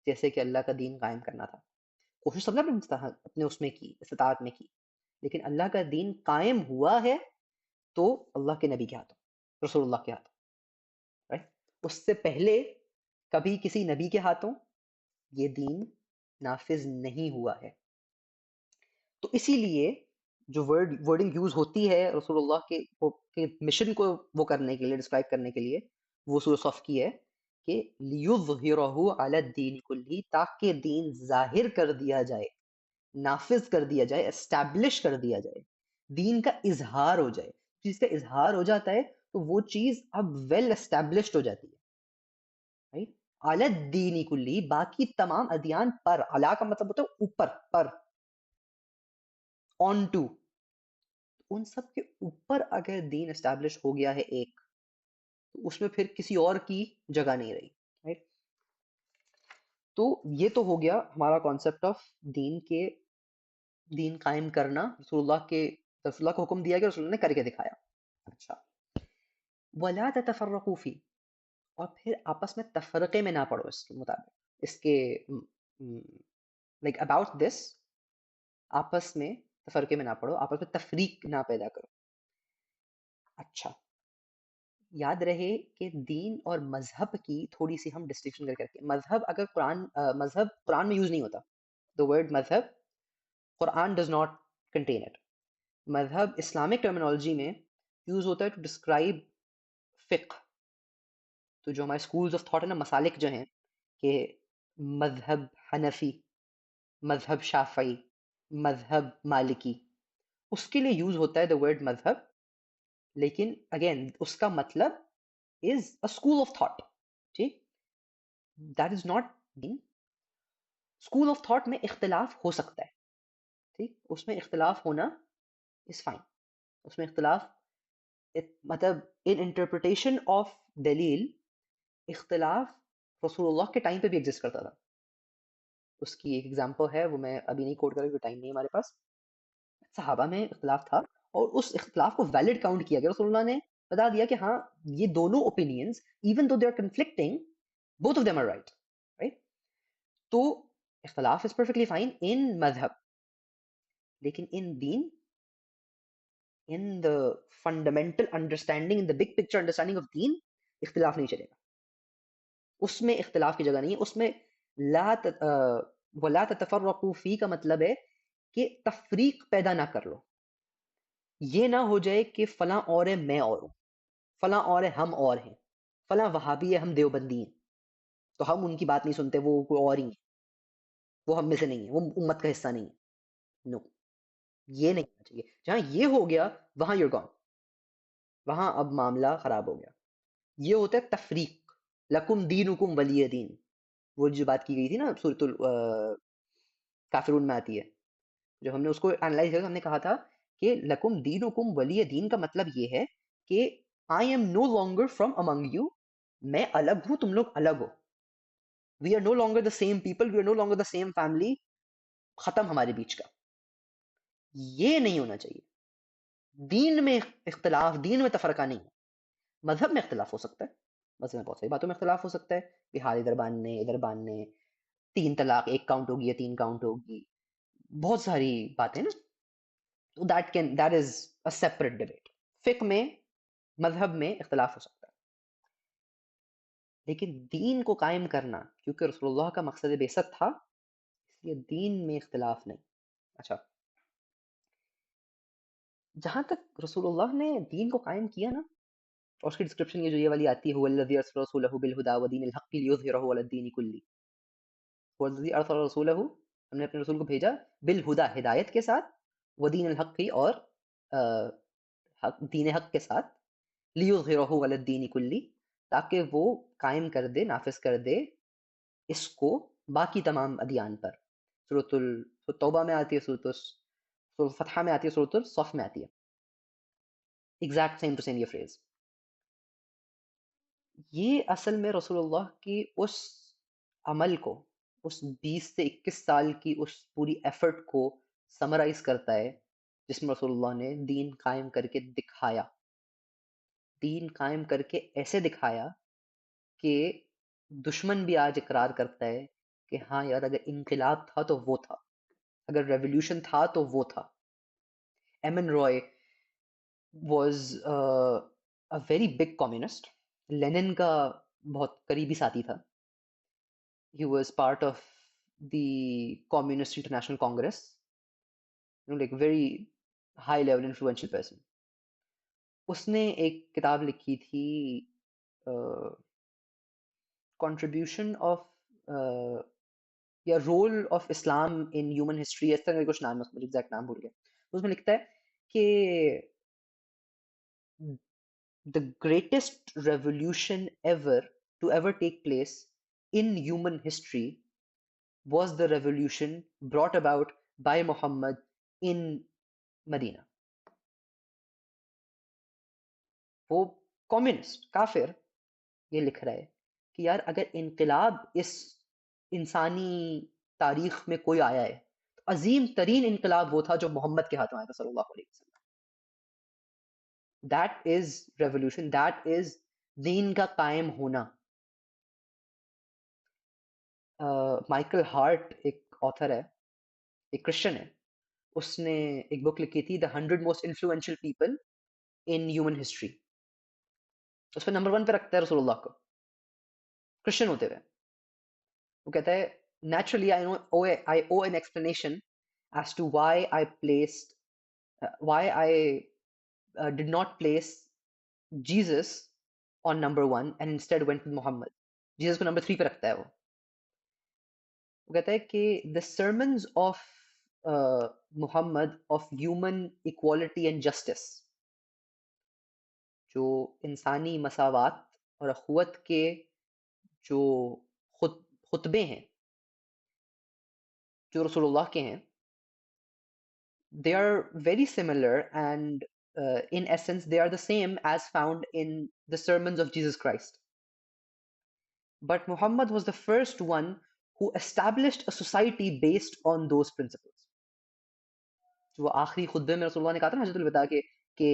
جیسے کہ اللہ کا دین قائم کرنا تھا. کوشش سب نے اپنے اس میں کی، استطاعت میں کی، لیکن اللہ کا دین قائم ہوا ہے تو اللہ کے نبی کے ہاتھوں، رسول اللہ کے ہاتھوں. رائٹ؟ اس سے پہلے کبھی کسی نبی کے ہاتھوں یہ دین نافذ نہیں ہوا ہے. تو اسی لیے جو ورڈنگ یوز ہوتی ہے رسول اللہ کے مشن کو وہ کرنے کے لیے، ڈسکرائب کرنے کے لیے، وہ سورہ صف کی ہے کہ لیظہرہ علی الدین کلہ، تاکہ دین ظاہر کر دیا جائے، نافذ کر دیا جائے، اسٹیبلش کر دیا جائے، دین کا اظہار ہو جائے. چیز کا اظہار ہو جاتا ہے تو وہ چیز اب ویل اسٹیبلشڈ ہو جاتی ہے. رائٹ؟ علی الدین کلی، باقی تمام ادیان پر. علی کا مطلب ہوتا ہے اوپر، پر، آن ٹو. ان سب کے اوپر اگر دین اسٹیبلش ہو گیا ہے ایک، تو اس میں پھر کسی اور کی جگہ نہیں رہی. رائٹ؟ تو یہ تو ہو گیا ہمارا کانسیپٹ آف دین کے، دین قائم کرنا. رسول اللہ کو حکم دیا گیا، رسول اللہ نے کر کے دکھایا. اچھا، وَلَا تَتَفَرَّقُوا فِيهِ، اور پھر آپس میں تفرقے میں نہ پڑو اس کے مطابق، اس کے لائک اباؤٹ دس، آپس میں تفرقے میں نہ پڑو، آپس میں تفریق نہ پیدا کرو. اچھا، یاد رہے کہ دین اور مذہب کی تھوڑی سی ہم ڈسٹنکشن کر کے، مذہب اگر مذہب قرآن میں یوز نہیں ہوتا. the word مذہب، قرآن does not contain it. مذہب اسلامک ٹرمینالوجی میں یوز ہوتا ہے ٹو ڈسکرائب فقہ. تو جو ہمارے اسکولز آف تھاٹ ہے نا، مسالک جو ہیں، کہ مذہب حنفی، مذہب شافعی، مذہب مالکی، اس کے لیے یوز ہوتا ہے دا ورڈ مذہب. لیکن اگین اس کا مطلب is a school of thought. ٹھیک؟ دیٹ از ناٹ دین. اسکول آف تھاٹ میں اختلاف ہو سکتا ہے. ٹھیک؟ اس میں اختلاف ہونا از فائن. اس میں اختلاف مطلب ان انٹرپریٹیشن آف دلیل، اختلاف رسول اللہ کے ٹائم پہ بھی ایگزسٹ کرتا تھا. اس کی ایک ایگزامپل ہے، وہ میں ابھی نہیں کوٹ کروں کیونکہ ٹائم نہیں ہے ہمارے پاس. صحابہ میں اختلاف تھا اور اس اختلاف کو ویلڈ کاؤنٹ کیا گیا. رسول اللہ نے بتا دیا کہ ہاں یہ دونوں opinions even though they are conflicting, both of them are right. right? تو اختلاف is perfectly fine in مذہب، لیکن in then, in the fundamental understanding, in the big picture understanding of دین، اختلاف نہیں چلے گا. اس میں اختلاف کی جگہ نہیں ہے. اس میں وَلَا تَتَفَرَّقُوا فِي کا مطلب ہے کہ تفریق پیدا نہ کر لو. یہ نہ ہو جائے کہ فلاں اور ہے میں اور ہوں، فلاں اور ہے ہم اور ہیں، فلاں وہابی ہے ہم دیوبندی ہیں تو ہم ان کی بات نہیں سنتے، وہ کوئی اور ہی ہیں، وہ ہم میں سے نہیں ہے، وہ امت کا حصہ نہیں ہے. نو، یہ نہیں ہونا چاہیے. جہاں یہ ہو گیا وہاں یور گون، وہاں اب معاملہ خراب ہو گیا. یہ ہوتا ہے تفریق. لکم دینکم ولی دین، وہ جو بات کی گئی تھی نا سورۃ کافرون میں آتی ہے. جب ہم نے اس کو انالائز کیا، ہم نے کہا تھا کہ لکم دینکم ولی دین کا مطلب یہ ہے کہ I am no longer from among you, میں الگ ہوں، تم لوگ الگ ہو. We are no longer the same people, we are no longer the same family, ختم ہمارے بیچ کا. یہ نہیں ہونا چاہیے. دین میں اختلاف، دین میں تفرقہ نہیں ہے. مذہب میں اختلاف ہو سکتا ہے، مذہب میں بہت ساری باتوں میں اختلاف ہو سکتا ہے، کہ ہاتھ ادھر باندھنے ادھر باندھنے، 3 طلاق 1 کاؤنٹ ہوگی یا 3 کاؤنٹ ہوگی، بہت ساری باتیں نا. That is a separate debate. فقہ میں، مذہب میں اختلاف ہو سکتا ہے، لیکن دین کو قائم کرنا کیونکہ رسول اللہ کا مقصد بعثت تھا، اس لیے دین میں اختلاف نہیں. اچھا، جہاں تک رسول اللہ نے دین کو قائم کیا نا، اور اس کی ڈسکرپشن یہ جو یہ والی آتی ہے، هو الذی ارسل رسولہ بالہدی ودین الحق لیظہرہ علی الدین کلہ. هو الذی ارسل رسولہ، ہم نے اپنے رسول کو بھیجا بالہدی، ہدایت کے ساتھ، ودین الحق، اور دین حق کے ساتھ، لیظہرہ علی الدین کلی، تاکہ وہ قائم کر دے، نافذ کر دے اس کو باقی تمام ادیان پر. سورۃ التوبہ میں آتی ہے، سورۃ الفتح میں آتی ہے، سورۃ الصف میں آتی ہے. ایگزیکٹ سیم ٹو سیم یہ فریز. یہ اصل میں رسول اللہ کی اس عمل کو، اس 20 سے 21 سال کی اس پوری ایفرٹ کو سمرائز کرتا ہے، جس میں رسول اللہ نے دین قائم کر کے دکھایا. دین قائم کر کے ایسے دکھایا کہ دشمن بھی آج اقرار کرتا ہے کہ ہاں یار، اگر انقلاب تھا تو وہ تھا، اگر ریولیوشن تھا تو وہ تھا. M N Roy was a very big communist. Lenin کا بہت قریبی ساتھی تھا. He was part of the Communist International Congress. Like very high level influential person. اس نے ایک کتاب لکھی تھی contribution of یا role of Islam in human history, اس طرح کا کچھ نام ہے، اس میں ایگزیکٹ نام بھول گیا. اس میں لکھتا ہے کہ the greatest revolution ever to ever take place in human history was the revolution brought about by Muhammad in Medina. وہ کمیونسٹ کافر یہ لکھ رہا ہے کہ یار اگر انقلاب اس انسانی تاریخ میں کوئی آیا ہے تو عظیم ترین انقلاب وہ تھا جو محمد کے ہاتھوں آیا تھا صلی اللہ علیہ وسلم. That is revolution, that is دین کا قائم ہونا. مائیکل ہارٹ ایک آتھر ہے، ایک کرسچن ہے، اس نے ایک بک لکھی تھی the 100 most influential people in human history. اس پہ نمبر 1 پہ رکھتا ہے رسول اللہ کو، کرسچن ہوتے ہوئے. وہ کہتا ہے naturally I owe an explanation as to why I did not place Jesus on number 1 and instead went with Muhammad. Jesus کو نمبر 3 پہ رکھتا ہے وہ. وہ کہتا ہے کہ the sermons of Muhammad of human equality and justice، جو انسانی مساوات اور اخوت کے جو خطبے ہیں جو رسول اللہ کے ہیں، they are very similar and in essence they are the same as found in the sermons of Jesus Christ. But Muhammad was the first one who established a society based on those principles. جو آخری خطبے میں رسول اللہ نے کہا تھا نا حجۃ الوداع کے، کہ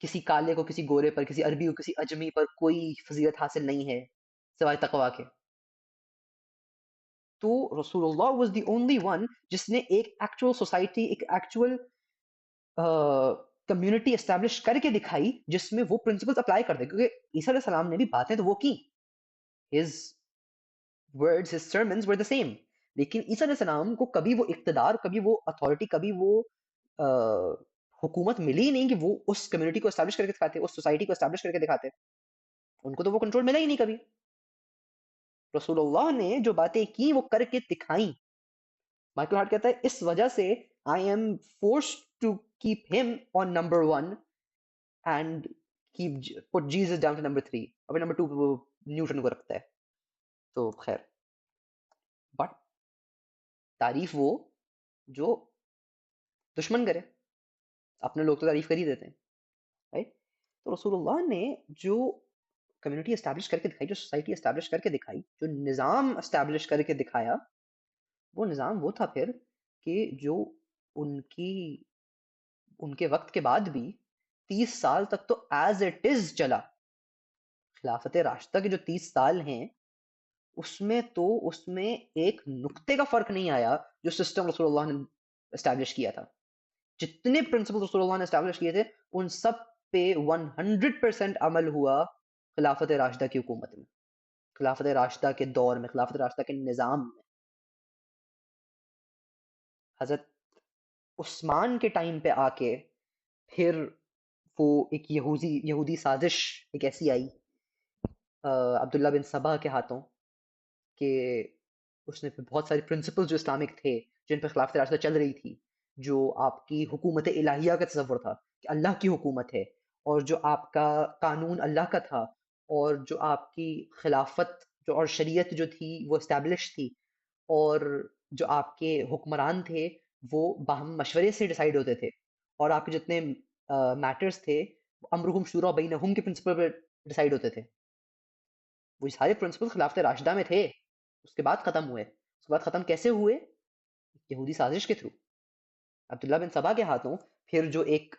کسی کالے کو کسی گورے پر، کسی عربی کو کسی اجمی پر کوئی فضیلت حاصل نہیں ہے سوائے تقوی کے. تو رسول اللہ واز دی اونلی ون جس نے ایک ایکچوئل سوسائٹی، ایک ایکچوئل کمیونٹی اسٹیبلش کر کے دکھائی جس میں وہ پرنسپلز اپلائی کر دے. کیونکہ عیسیٰ علیہ السلام نے بھی باتیں تو وہ کی، his words, his sermons were the same، لیکن عیسیٰ علیہ السلام کو کبھی وہ اقتدار، کبھی وہ اتھارٹی، کبھی وہ حکومت ملی نہیں کہ وہ اس کمیونٹی کو اسٹیبلش کر کے دکھاتے، اس سوسائٹی کو اسٹیبلش کر کے دکھاتے. ان کو تو وہ کنٹرول ملا ہی نہیں کبھی. رسول اللہ نے جو باتیں کی وہ کر کے دکھائیں. مائیکل ہارٹ کہتا ہے اس وجہ سے I am forced to keep him on number 1 and put Jesus down to number 3. ابھی number 2 وہ نیوٹن کو رکھتا ہے. تو خیر، بٹ تعریف وہ جو دشمن کرے، اپنے لوگ تو تعریف کر ہی دیتے ہیں، رائٹ؟ تو رسول اللہ نے جو کمیونٹی اسٹیبلش کر کے دکھائی، جو سوسائٹی اسٹیبلش کر کے دکھائی، جو نظام اسٹیبلش کر کے دکھایا، وہ نظام وہ تھا پھر کہ جو ان کے وقت کے بعد بھی 30 سال تک تو ایز اٹ از چلا. خلافت راشدہ کے جو 30 سال ہیں اس میں ایک نقطے کا فرق نہیں آیا جو سسٹم رسول اللہ نے اسٹیبلش کیا تھا. جتنے پرنسپل رسول اللہ نے اسٹیبلش کیے تھے ان سب پہ 100% عمل ہوا خلافت راشدہ کی حکومت میں، خلافت راشدہ کے دور میں، خلافت راشدہ کے نظام میں. حضرت عثمان کے ٹائم پہ آ کے پھر وہ ایک یہودی سازش ایک ایسی آئی عبداللہ بن سبا کے ہاتھوں کہ اس نے بہت سارے پرنسپل جو اسلامک تھے جن پہ خلافت راشدہ چل رہی تھی جو آپ کی حکومت الہیہ کا تصور تھا کہ اللہ کی حکومت ہے، اور جو آپ کا قانون اللہ کا تھا، اور جو آپ کی خلافت جو اور شریعت جو تھی وہ اسٹیبلش تھی، اور جو آپ کے حکمران تھے وہ باہم مشورے سے ڈیسائیڈ ہوتے تھے، اور آپ کے جتنے میٹرز تھے امرہم شورا بینہم کے پرنسپل پہ ڈیسائیڈ ہوتے تھے. وہ سارے پرنسپل خلافت راشدہ میں تھے، اس کے بعد ختم ہوئے. اس کے بعد ختم کیسے ہوئے؟ یہودی سازش کے تھرو، عبداللہ بن سبا کے ہاتھوں. پھر جو ایک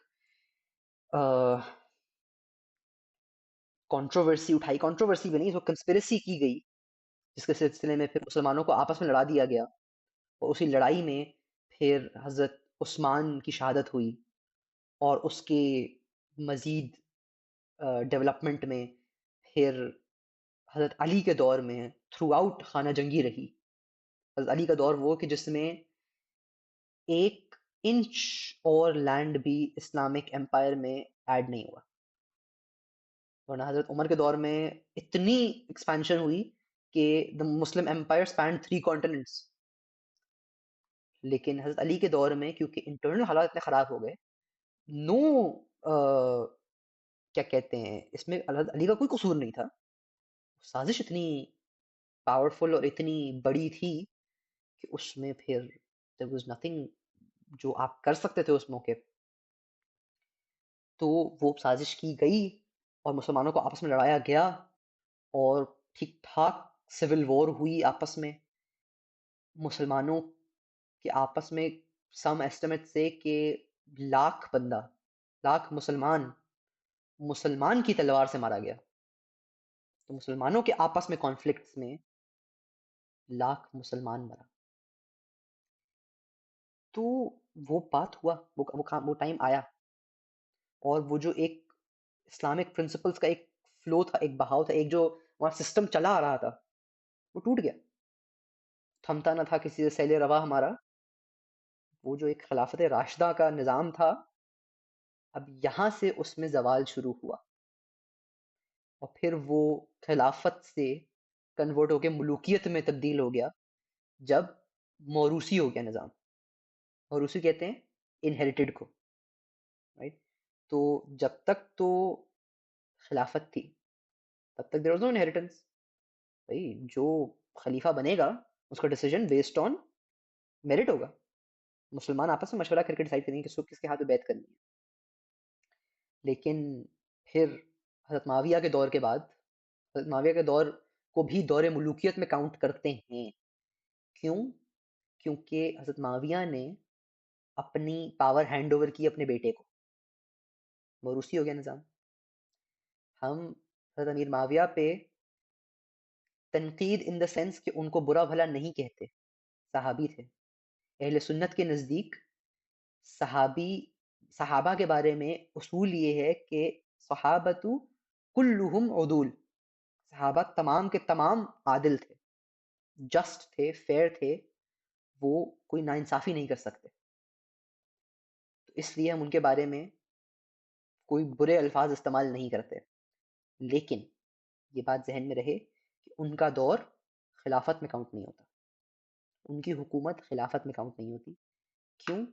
کنٹروورسی اٹھائی، کنٹروورسی بھی نہیں، اس کو کنسپیرسی کی گئی، جس کے سلسلے میں پھر مسلمانوں کو آپس میں لڑا دیا گیا، اور اسی لڑائی میں پھر حضرت عثمان کی شہادت ہوئی، اور اس کے مزید ڈیولپمنٹ میں پھر حضرت علی کے دور میں تھرو آؤٹ خانہ جنگی رہی. حضرت علی کا دور وہ کہ جس میں ایک انچ اور لینڈ بھی اسلامک امپائر میں ایڈ نہیں ہوا. ورنہ حضرت عمر کے دور میں اتنی ایکسپینشن ہوئی کہ دا مسلم امپائر اسپینڈ 3 کانٹیننٹس. لیکن حضرت علی کے دور میں کیونکہ انٹرنل حالات اتنے خراب ہو گئے، نو کیا کہتے ہیں اس میں حضرت علی کا کوئی قصور نہیں تھا. سازش اتنی پاورفل اور اتنی بڑی تھی کہ اس میں پھر there was nothing جو آپ کر سکتے تھے اس موقع. تو وہ سازش کی گئی اور مسلمانوں کو آپس میں لڑایا گیا، اور ٹھیک ٹھاک سول وار ہوئی آپس میں. مسلمانوں کے آپس میں سم ایسٹیمیٹ سے کہ لاکھ بندہ، لاکھ مسلمان کی تلوار سے مارا گیا. تو مسلمانوں کے آپس میں کانفلکٹس میں لاکھ مسلمان مرا. تو وہ بات ہوا، وہ ٹائم آیا، اور وہ جو ایک اسلامک پرنسپلز کا ایک فلو تھا، ایک بہاؤ تھا، ایک جو وہاں سسٹم چلا آ رہا تھا، وہ ٹوٹ گیا. تھمتا نہ تھا کسی سے سیل روا ہمارا. وہ جو ایک خلافت راشدہ کا نظام تھا، اب یہاں سے اس میں زوال شروع ہوا، اور پھر وہ خلافت سے کنورٹ ہو کے ملوکیت میں تبدیل ہو گیا جب موروثی ہو گیا نظام. موروثی کہتے ہیں انہیریٹڈ کو، رائٹ. تو جب تک تو خلافت تھی تب تک دیر واز نو انہیریٹنس. بھائی جو خلیفہ بنے گا اس کا ڈیسیجن بیسڈ آن میرٹ ہوگا. مسلمان آپس میں مشورہ کر کے ڈیسائیڈ کریں گے کس کو کس کے ہاتھ میں بیعت کرنی ہے. لیکن پھر حضرت معاویہ کے دور کے بعد، حضرت معاویہ کے دور کو بھی دور ملوکیت میں کاؤنٹ کرتے ہیں. کیوں؟ کیونکہ حضرت معاویہ نے اپنی پاور ہینڈ اوور کی اپنے بیٹے کو. موروثی ہو گیا نظام. ہم حضرت امیر معاویہ پہ تنقید ان دا سینس کہ ان کو برا بھلا نہیں کہتے، صحابی تھے. اہل سنت کے نزدیک صحابہ کے بارے میں اصول یہ ہے کہ صحابۃ کلہم عدول. صحابہ تمام کے تمام عادل تھے، جسٹ تھے، فیئر تھے، وہ کوئی ناانصافی نہیں کر سکتے. تو اس لیے ہم ان کے بارے میں کوئی برے الفاظ استعمال نہیں کرتے. لیکن یہ بات ذہن میں رہے کہ ان کا دور خلافت میں کاؤنٹ نہیں ہوتا، ان کی حکومت خلافت میں کاؤنٹ نہیں ہوتی. کیوں؟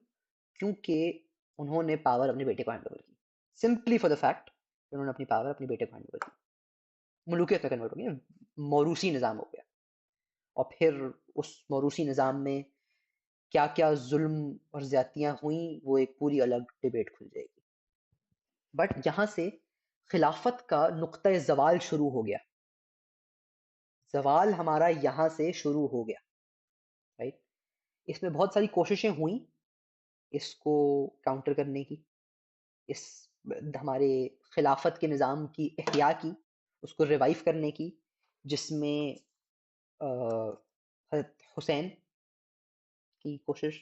کیونکہ انہوں نے پاور اپنے بیٹے کو ہینڈ اوور کی. سمپلی فار دا فیکٹ انہوں نے اپنی پاور اپنے بیٹے کو ہینڈ اوور کی. ملوکیت میں کنورٹ ہو گیا، موروثی نظام ہو گیا. اور پھر اس موروثی نظام میں کیا کیا ظلم اور زیادتیاں ہوئیں وہ ایک پوری الگ ڈیبیٹ کھل جائے گی. بٹ یہاں سے خلافت کا نقطۂ زوال شروع ہو گیا. زوال ہمارا یہاں سے شروع ہو گیا، رائٹ. اس میں بہت ساری کوششیں ہوئیں اس کو کاؤنٹر کرنے کی، اس ہمارے خلافت کے نظام کی احیاء کی، اس کو ریوائیو کرنے کی، جس میں حضرت حسین کی کوشش،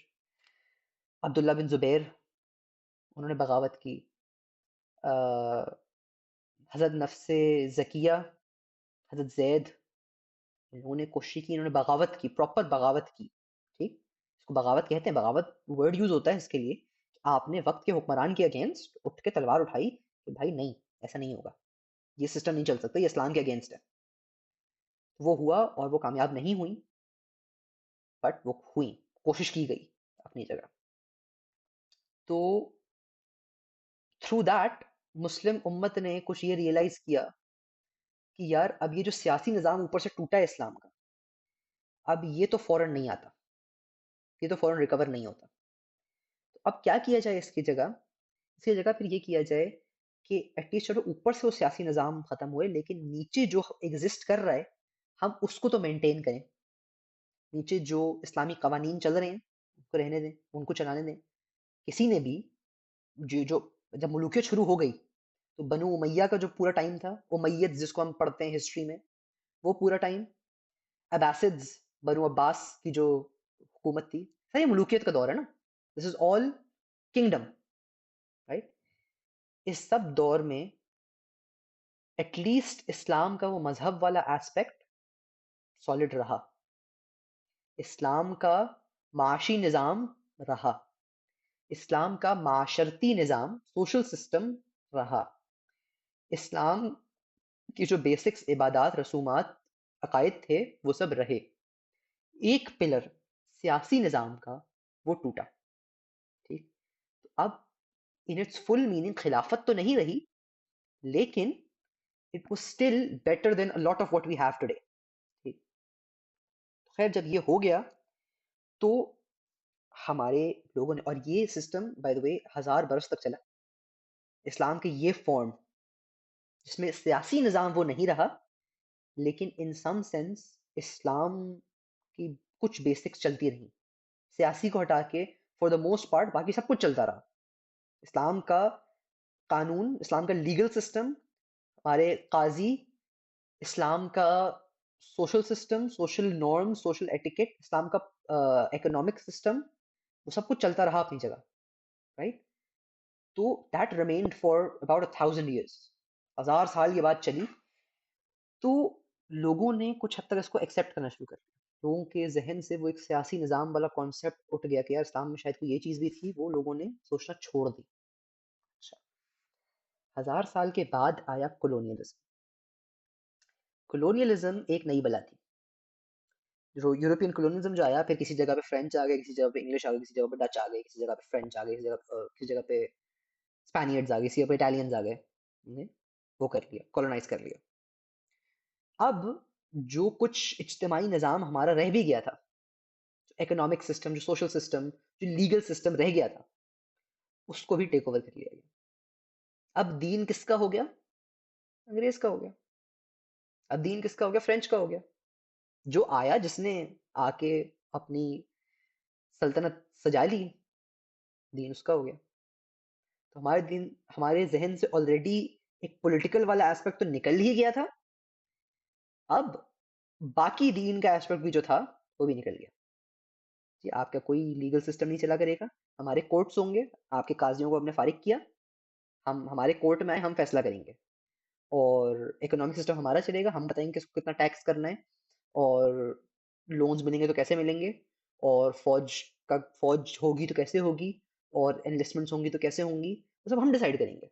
عبداللہ بن زبیر انہوں نے بغاوت کی، حضرت نفس زکیہ، حضرت زید انہوں نے کوشش کی، انہوں نے بغاوت کی، پراپر بغاوت کی. ٹھیک، اس کو بغاوت کہتے ہیں. بغاوت ورڈ یوز ہوتا ہے اس کے لیے کہ آپ نے وقت کے حکمران کے اگینسٹ اٹھ کے تلوار اٹھائی کہ بھائی نہیں، ایسا نہیں ہوگا، یہ سسٹم نہیں چل سکتا، یہ اسلام کے اگینسٹ ہے. وہ ہوا اور وہ کامیاب نہیں ہوئی، بٹ وہ ہوئی، کوشش کی گئی اپنی جگہ. تو تھرو دیٹ مسلم امت نے کچھ یہ ریئلائز کیا کہ یار اب یہ جو سیاسی نظام اوپر سے ٹوٹا ہے اسلام کا، اب یہ تو فوراً نہیں آتا، یہ تو فوراً ریکور نہیں ہوتا. تو اب کیا کیا جائے اس کی جگہ؟ اس کی جگہ پھر یہ کیا جائے کہ ایٹ لیسٹ چلو اوپر سے وہ سیاسی نظام ختم ہوئے، لیکن نیچے جو ایگزسٹ کر رہا ہے ہم اس کو تو مینٹین کریں. نیچے جو اسلامی قوانین چل رہے ہیں ان کو رہنے دیں، ان کو چلانے دیں. کسی نے بھی جو جب ملوکیت شروع ہو گئی تو بنو امیہ کا جو پورا ٹائم تھا، امیت جس کو ہم پڑھتے ہیں ہسٹری میں، وہ پورا ٹائم، اباسڈز بنو عباس کی جو حکومت تھی، سر یہ ملوکیت کا دور ہے نا، دس از آل کنگڈم رائٹ. اس سب دور میں ایٹ لیسٹ اسلام کا وہ مذہب والا ایسپیکٹ سالڈ رہا، اسلام کا معاشی نظام رہا، اسلام کا معاشرتی نظام سوشل سسٹم رہا، اسلام کی جو بیسکس عبادات رسومات عقائد تھے وہ سب رہے. ایک پلر سیاسی نظام کا وہ ٹوٹا. ٹھیک، تو اب ان اٹس فل میننگ خلافت تو نہیں رہی، لیکن it was still better than a lot of what we have today. ٹھیک، خیر جب یہ ہو گیا تو ہمارے لوگوں نے، اور یہ سسٹم بائی دا وے 1000 برس تک چلا، اسلام کے یہ فارم جس میں سیاسی نظام وہ نہیں رہا، لیکن ان سم سینس اسلام کی کچھ بیسکس چلتی رہیں. سیاسی کو ہٹا کے فار دا موسٹ پارٹ باقی سب کچھ چلتا رہا. اسلام کا قانون، اسلام کا لیگل سسٹم، ہمارے قاضی، اسلام کا social system, social norm, social etiquette, اسلام کا اکنامک سسٹم، وہ سب کچھ چلتا رہا اپنی جگہ رائٹ. تو that remained for about 1000 years, 1000 سال یہ بات چلی. تو لوگوں نے کچھ حد تک اس کو ایکسیپٹ کرنا شروع کر دیا. لوگوں کے ذہن سے وہ ایک سیاسی نظام والا کانسیپٹ اٹھ گیا کہ یار اسلام میں شاید کوئی یہ چیز بھی تھی، وہ لوگوں نے سوچنا چھوڑ دی. اچھا، 1000 سال کے بعد آیا کولونیلزم. کولونیلزم ایک نئی بلا تھی. جو یورپین کولونیلزم جو آیا، پھر کسی جگہ پہ فرینچ آ گئے، کسی جگہ پہ انگلش آ گئے، کسی جگہ پہ ڈچ آ گئے، کسی جگہ پہ فرینچ آ گئے، کسی جگہ پہ اسپینیڈز آ گئے، کسی جگہ پہ اٹالینز آ گئے، انہیں وہ کر لیا، کولونائز کر لیا. اب جو کچھ اجتماعی نظام ہمارا رہ بھی گیا تھا، اکنامک سسٹم، جو سوشل سسٹم، جو لیگل سسٹم رہ گیا تھا، اس کو بھی ٹیک اوور کر لیا گیا. اب دین کس کا ہو گیا؟ انگریز کا ہو گیا. اب دین کس کا ہو گیا؟ فرینچ کا ہو گیا. جو آیا، جس نے آ کے اپنی سلطنت سجا لی، دین اس کا ہو گیا. تو ہمارے دین، ہمارے ذہن سے آلریڈی ایک پولیٹیکل والا ایسپیکٹ تو نکل ہی گیا تھا، اب باقی دین کا ایسپیکٹ بھی جو تھا وہ بھی نکل گیا. جی آپ کا کوئی لیگل سسٹم نہیں چلا کرے گا، ہمارے کورٹس ہوں گے، آپ کے قاضیوں کو ہم نے فارغ کیا، ہم ہمارے کورٹ میں آئے، ہم فیصلہ کریں گے. اور اکنامک سسٹم ہمارا چلے گا، ہم بتائیں گے کس کو کتنا ٹیکس کرنا ہے، اور لونز ملیں گے تو کیسے ملیں گے، اور فوج ہوگی تو کیسے ہوگی، اور انویسٹمنٹس ہوں گی تو کیسے ہوں گی، وہ سب ہم ڈیسائیڈ کریں گے.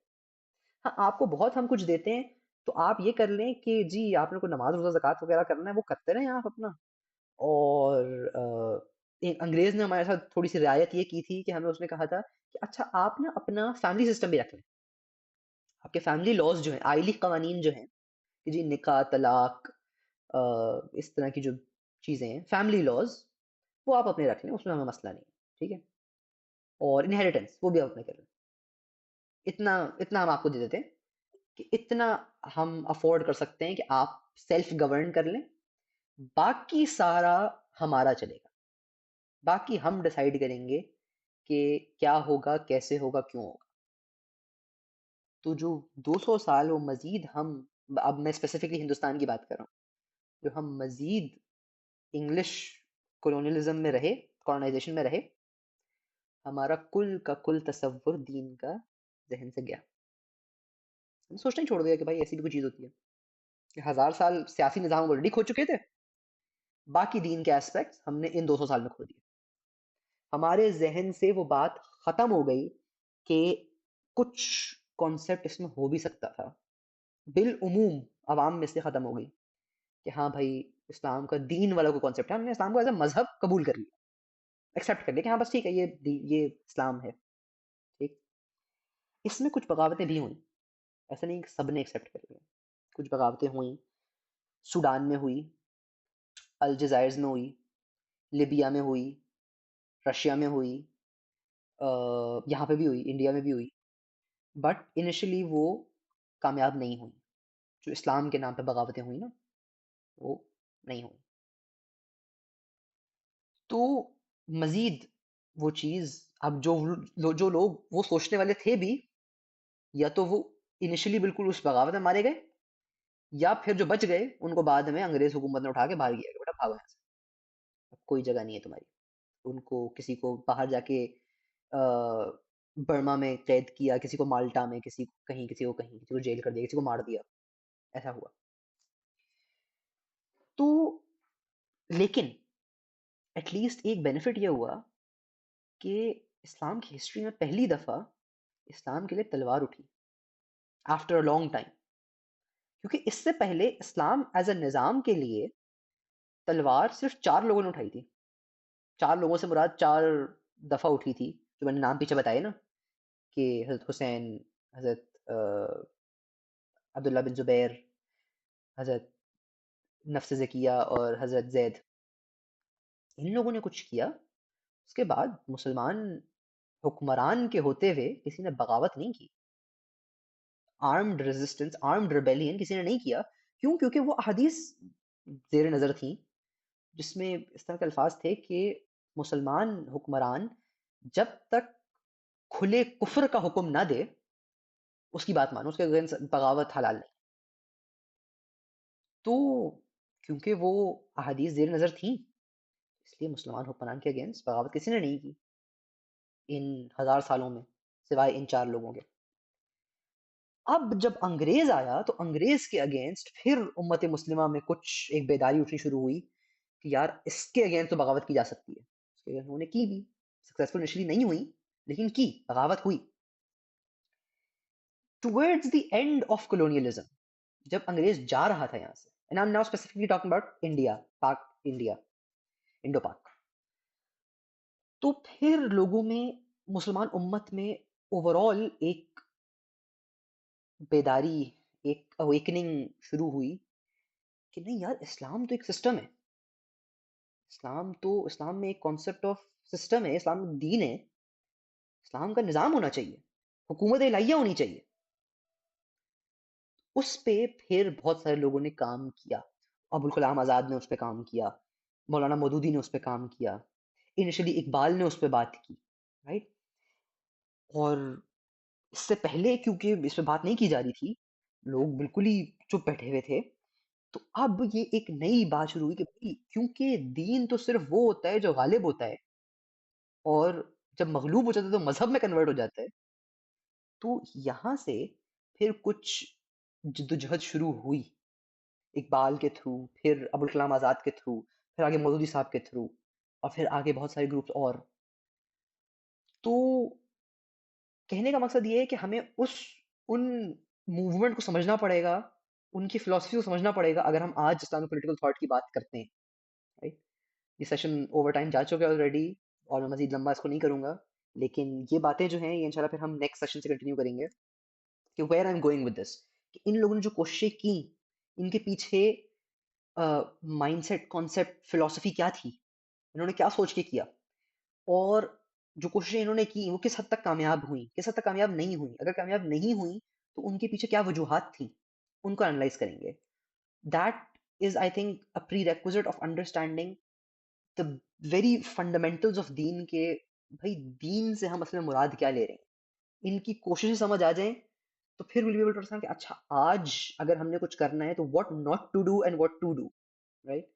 ہاں آپ کو بہت ہم کچھ دیتے ہیں تو آپ یہ کر لیں کہ جی آپ نے کوئی نماز روزہ زکوٰۃ وغیرہ کرنا ہے وہ کرتے رہیں آپ اپنا. اور انگریز نے ہمارے ساتھ تھوڑی سی رعایت یہ کی تھی کہ ہمیں اس نے کہا تھا کہ اچھا آپ نا اپنا فیملی سسٹم بھی رکھ لیں. آپ کے فیملی لاز جو ہیں، آئلی قوانین جو ہیں کہ جی نکاح، طلاق، اس طرح کی جو چیزیں ہیں، فیملی لاز، وہ آپ اپنے رکھ لیں، اس میں ہمیں مسئلہ نہیں. ٹھیک ہے، اور انہیریٹنس وہ بھی آپ اپنے کر لیں. اتنا اتنا ہم آپ کو دے دیتے ہیں کہ اتنا ہم افورڈ کر سکتے ہیں کہ آپ سیلف گورن کر لیں، باقی سارا ہمارا چلے گا، باقی ہم ڈیسائیڈ کریں گے کہ کیا ہوگا، کیسے ہوگا، کیوں ہوگا. تو جو 200 سال وہ مزید ہم، اب میں اسپیسیفکلی ہندوستان کی بات کر رہا ہوں، جو ہم مزید انگلش کولونیلزم میں رہے، کولونائزیشن میں رہے، ہمارا کل کا کل تصور دین کا ذہن سے گیا. ہم سوچنا ہی چھوڑ دیا کہ بھائی ایسی بھی کوئی چیز ہوتی ہے. کہ 1000 سال سیاسی نظام آلریڈی کھو چکے تھے، باقی دین کے ایسپیکٹس ہم نے ان 200 سال میں کھو دیے. ہمارے ذہن سے وہ بات ختم ہو گئی کہ کچھ کانسیپٹ اس میں ہو بھی سکتا تھا. بالعموم عوام میں سے ختم ہو گئی کہ ہاں بھائی اسلام کا دین والا کوئی کانسیپٹ ہے، ہم نے اسلام کو ایز اے مذہب قبول کر لیا، ایکسیپٹ کر لیا کہ ہاں بس ٹھیک ہے، یہ اسلام ہے. اس میں کچھ بغاوتیں بھی ہوئیں، ایسا نہیں کہ سب نے ایکسیپٹ کر لیا، کچھ بغاوتیں ہوئیں، سوڈان میں ہوئی، الجزائر میں ہوئی، لیبیا میں ہوئی، رشیا میں ہوئی، یہاں پہ بھی ہوئی، انڈیا میں بھی ہوئی، بٹ انیشلی وہ کامیاب نہیں ہوئی، جو اسلام کے نام پہ بغاوتیں ہوئی نا وہ نہیں ہوئی. تو مزید وہ چیز، اب جو لوگ وہ سوچنے والے تھے بھی، یا تو وہ انیشلی بالکل اس بغاوت میں مارے گئے، یا پھر جو بچ گئے ان کو بعد میں انگریز حکومت نے اٹھا کے باہر کیا کہ بیٹا بھاگو یہاں سے، اب کوئی جگہ نہیں ہے تمہاری. ان کو کسی کو باہر جا کے برما میں قید کیا، کسی کو مالٹا میں، کسی کو کہیں، کسی کو کہیں، کسی کو جیل کر دیا، کسی کو مار دیا، ایسا ہوا. تو لیکن ایٹ لیسٹ ایک بینیفٹ یہ ہوا کہ اسلام کی ہسٹری میں پہلی دفعہ اسلام کے لیے تلوار اٹھی آفٹر اے لانگ ٹائم. کیونکہ اس سے پہلے اسلام ایز اے نظام کے لیے تلوار صرف 4 لوگوں نے اٹھائی تھی. 4 لوگوں سے مراد 4 دفعہ اٹھی تھی، جو میں نے نام پیچھے بتائے نا، کہ حضرت حسین، حضرت عبداللہ بن زبیر، حضرت نفس زکیہ اور حضرت زید. ان لوگوں نے کچھ کیا، اس کے بعد مسلمان حکمران کے ہوتے ہوئے کسی نے بغاوت نہیں کی، آرمڈ ریزسٹنس، آرمڈ ریبیلین کسی نے نہیں کیا. کیوں؟ کیونکہ وہ احادیث زیر نظر تھیں جس میں اس طرح کے الفاظ تھے کہ مسلمان حکمران جب تک کھلے کفر کا حکم نہ دے اس کی بات مانو، اس کے اگینسٹ بغاوت حلال نہیں. تو کیونکہ وہ احادیث زیر نظر تھیں، اس لیے مسلمان حکمران کے اگینسٹ بغاوت کسی نے نہیں کی ان 1000 سالوں میں، سوائے ان 4 لوگوں کے. اب جب انگریز آیا تو انگریز کے اگینسٹ پھر امت مسلمہ میں کچھ ایک بیداری اٹھنی شروع ہوئی کہ یار اس کے اگینسٹ تو بغاوت کی جا سکتی ہے. اس کے انہوں نے کی بھی، سکسیسفل انیشلی نہیں ہوئی لیکن کی، بغاوت ہوئی. Towards the end of colonialism، جب انگریز جا رہا تھا یہاں سے، and I'm now specifically talking about India، پاک انڈیا، انڈو پاک، تو پھر لوگوں میں، مسلمان امت میں اوور آل ایک بیداری، ایک اویکننگ شروع ہوئی کہ نہیں یار اسلام تو ایک سسٹم ہے، اسلام میں ایک کانسیپٹ آف سسٹم ہے، اسلام میں دین ہے، اسلام کا نظام ہونا چاہیے، حکومت الہیہ ہونی چاہیے. اس پہ پھر بہت سارے لوگوں نے کام کیا. ابوالکلام آزاد نے اس پہ کام کیا، مولانا مودودی نے اس پہ کام کیا، انیشلی اقبال نے اس پہ بات کی، رائٹ. اور اس سے پہلے کیونکہ اس پہ بات نہیں کی جا رہی تھی، لوگ بالکل ہی چپ بیٹھے ہوئے تھے. تو اب یہ ایک نئی بات شروع ہوئی کہ بھائی کیونکہ دین تو صرف وہ ہوتا ہے جو غالب ہوتا ہے، اور جب مغلوب ہو جاتا ہے تو مذہب میں کنورٹ ہو جاتا ہے. تو یہاں سے پھر کچھ جدوجہد شروع ہوئی، اقبال کے تھرو، پھر ابوالکلام آزاد کے تھرو، پھر آگے مودودی صاحب کے تھرو، اور پھر آگے بہت سارے گروپس اور. تو کہنے کا مقصد یہ ہے کہ ہمیں ان موومنٹ کو سمجھنا پڑے گا، ان کی فلسفی کو سمجھنا پڑے گا اگر ہم آج اسلامک پولیٹیکل تھاٹ کی بات کرتے ہیں، رائٹ. یہ سیشن اوور ٹائم جا چکا ہے آلریڈی، اور میں مزید لمبا اس کو نہیں کروں گا، لیکن یہ باتیں جو ہیں یہ انشاءاللہ پھر ہم نیکسٹ سیشن سے کنٹینیو کریں گے کہ where I am going with this, کہ ان لوگوں نے جو کوششیں کی، ان کے پیچھے مائنڈ سیٹ، کانسیپٹ، فلسفی کیا تھی، انہوں نے کیا سوچ کے کیا، اور جو کوششیں انہوں نے کی وہ کس حد تک کامیاب ہوئیں، کس حد تک کامیاب نہیں ہوئیں. اگر کامیاب نہیں ہوئیں تو ان کے پیچھے کیا وجوہات تھیں، ان کو انالائز کریں گے. That is I think a prerequisite of understanding the very fundamentals of دین، کے بھائی دین سے ہم اصل میں مراد کیا لے رہے ہیں. ان کی کوششیں سمجھ آ جائیں تو پھر will be able to understand کہ اچھا آج اگر ہم نے کچھ کرنا ہے تو what not to do and what to do, right.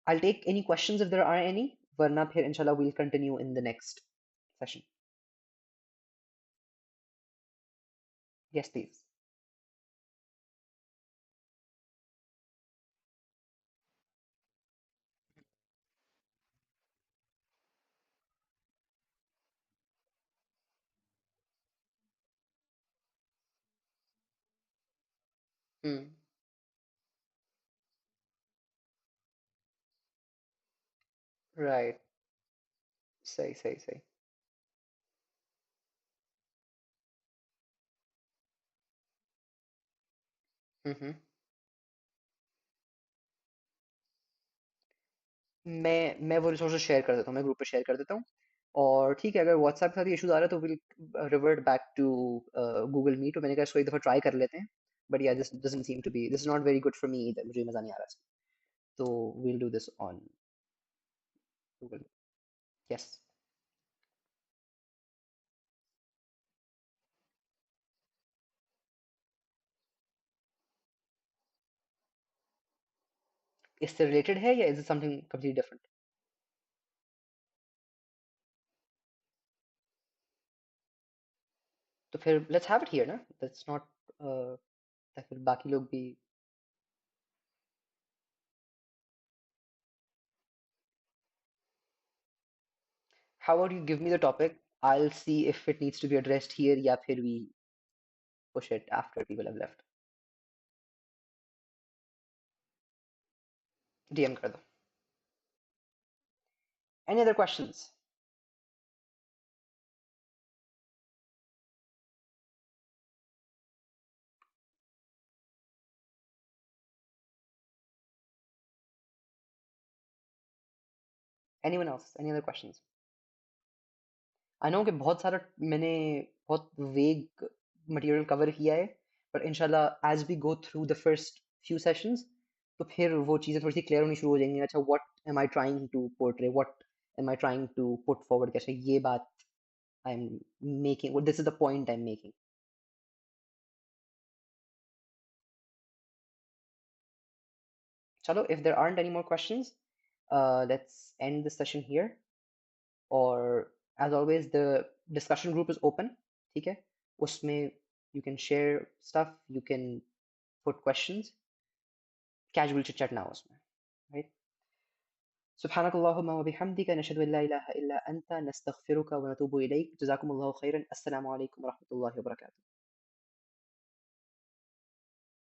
I'll take any questions if there are any, ورنہ پھر انشاءاللہ we'll continue in the next session. Yes, please. Hmm. Right. صحیح صحیح صحیح. ہوں میں وہ ریسورسز شیئر کر دیتا ہوں، میں گروپ پہ شیئر کر دیتا ہوں. اور ٹھیک ہے، اگر واٹس ایپ کے ساتھ ایشوز آ رہا ہے تو will revert back to Google Meet. تو میں نے کہا اس کو ایک دفعہ ٹرائی کر لیتے ہیں. بٹ یا this doesn't seem to be, this is not very good for me ادھر، مجھے مزہ نہیں آ رہا اس میں. تو we'll do this on Google. Yes. اس سے ریلیٹڈ ہے یا is it something complete different? تو پھر لیٹس ہیو اٹ ہیئر نا، دیٹس ناٹ تاکہ باقی لوگ بھی. How about you give me the topic? I'll see if it needs to be addressed here یا پھر we push it after people have left. DM کر دو. Any other questions? Anyone else? Any other questions? I know کہ بہت سارا میں نے بہت ویگ material کور کیا ہے، پر انشاءاللہ as we go through the first few sessions تو پھر وہ چیزیں تھوڑی سی کلیئر ہونی شروع ہو جائیں گی. اچھا what am I trying to portray, what am I trying to put forward, کیسے یہ بات I am making, this is the point I am making. چلو if there aren't any more questions, let's end this session here. اور as always the discussion group is open. ٹھیک ہے، اس میں you can share stuff, you can put questions. casual chit chat نہ ہو اس میں. right. سبحانك اللهم وبحمدك نشهد ان لا اله الا انت نستغفرك ونتوب اليك. جزاكم الله خيرا. السلام عليكم ورحمة الله وبركاته.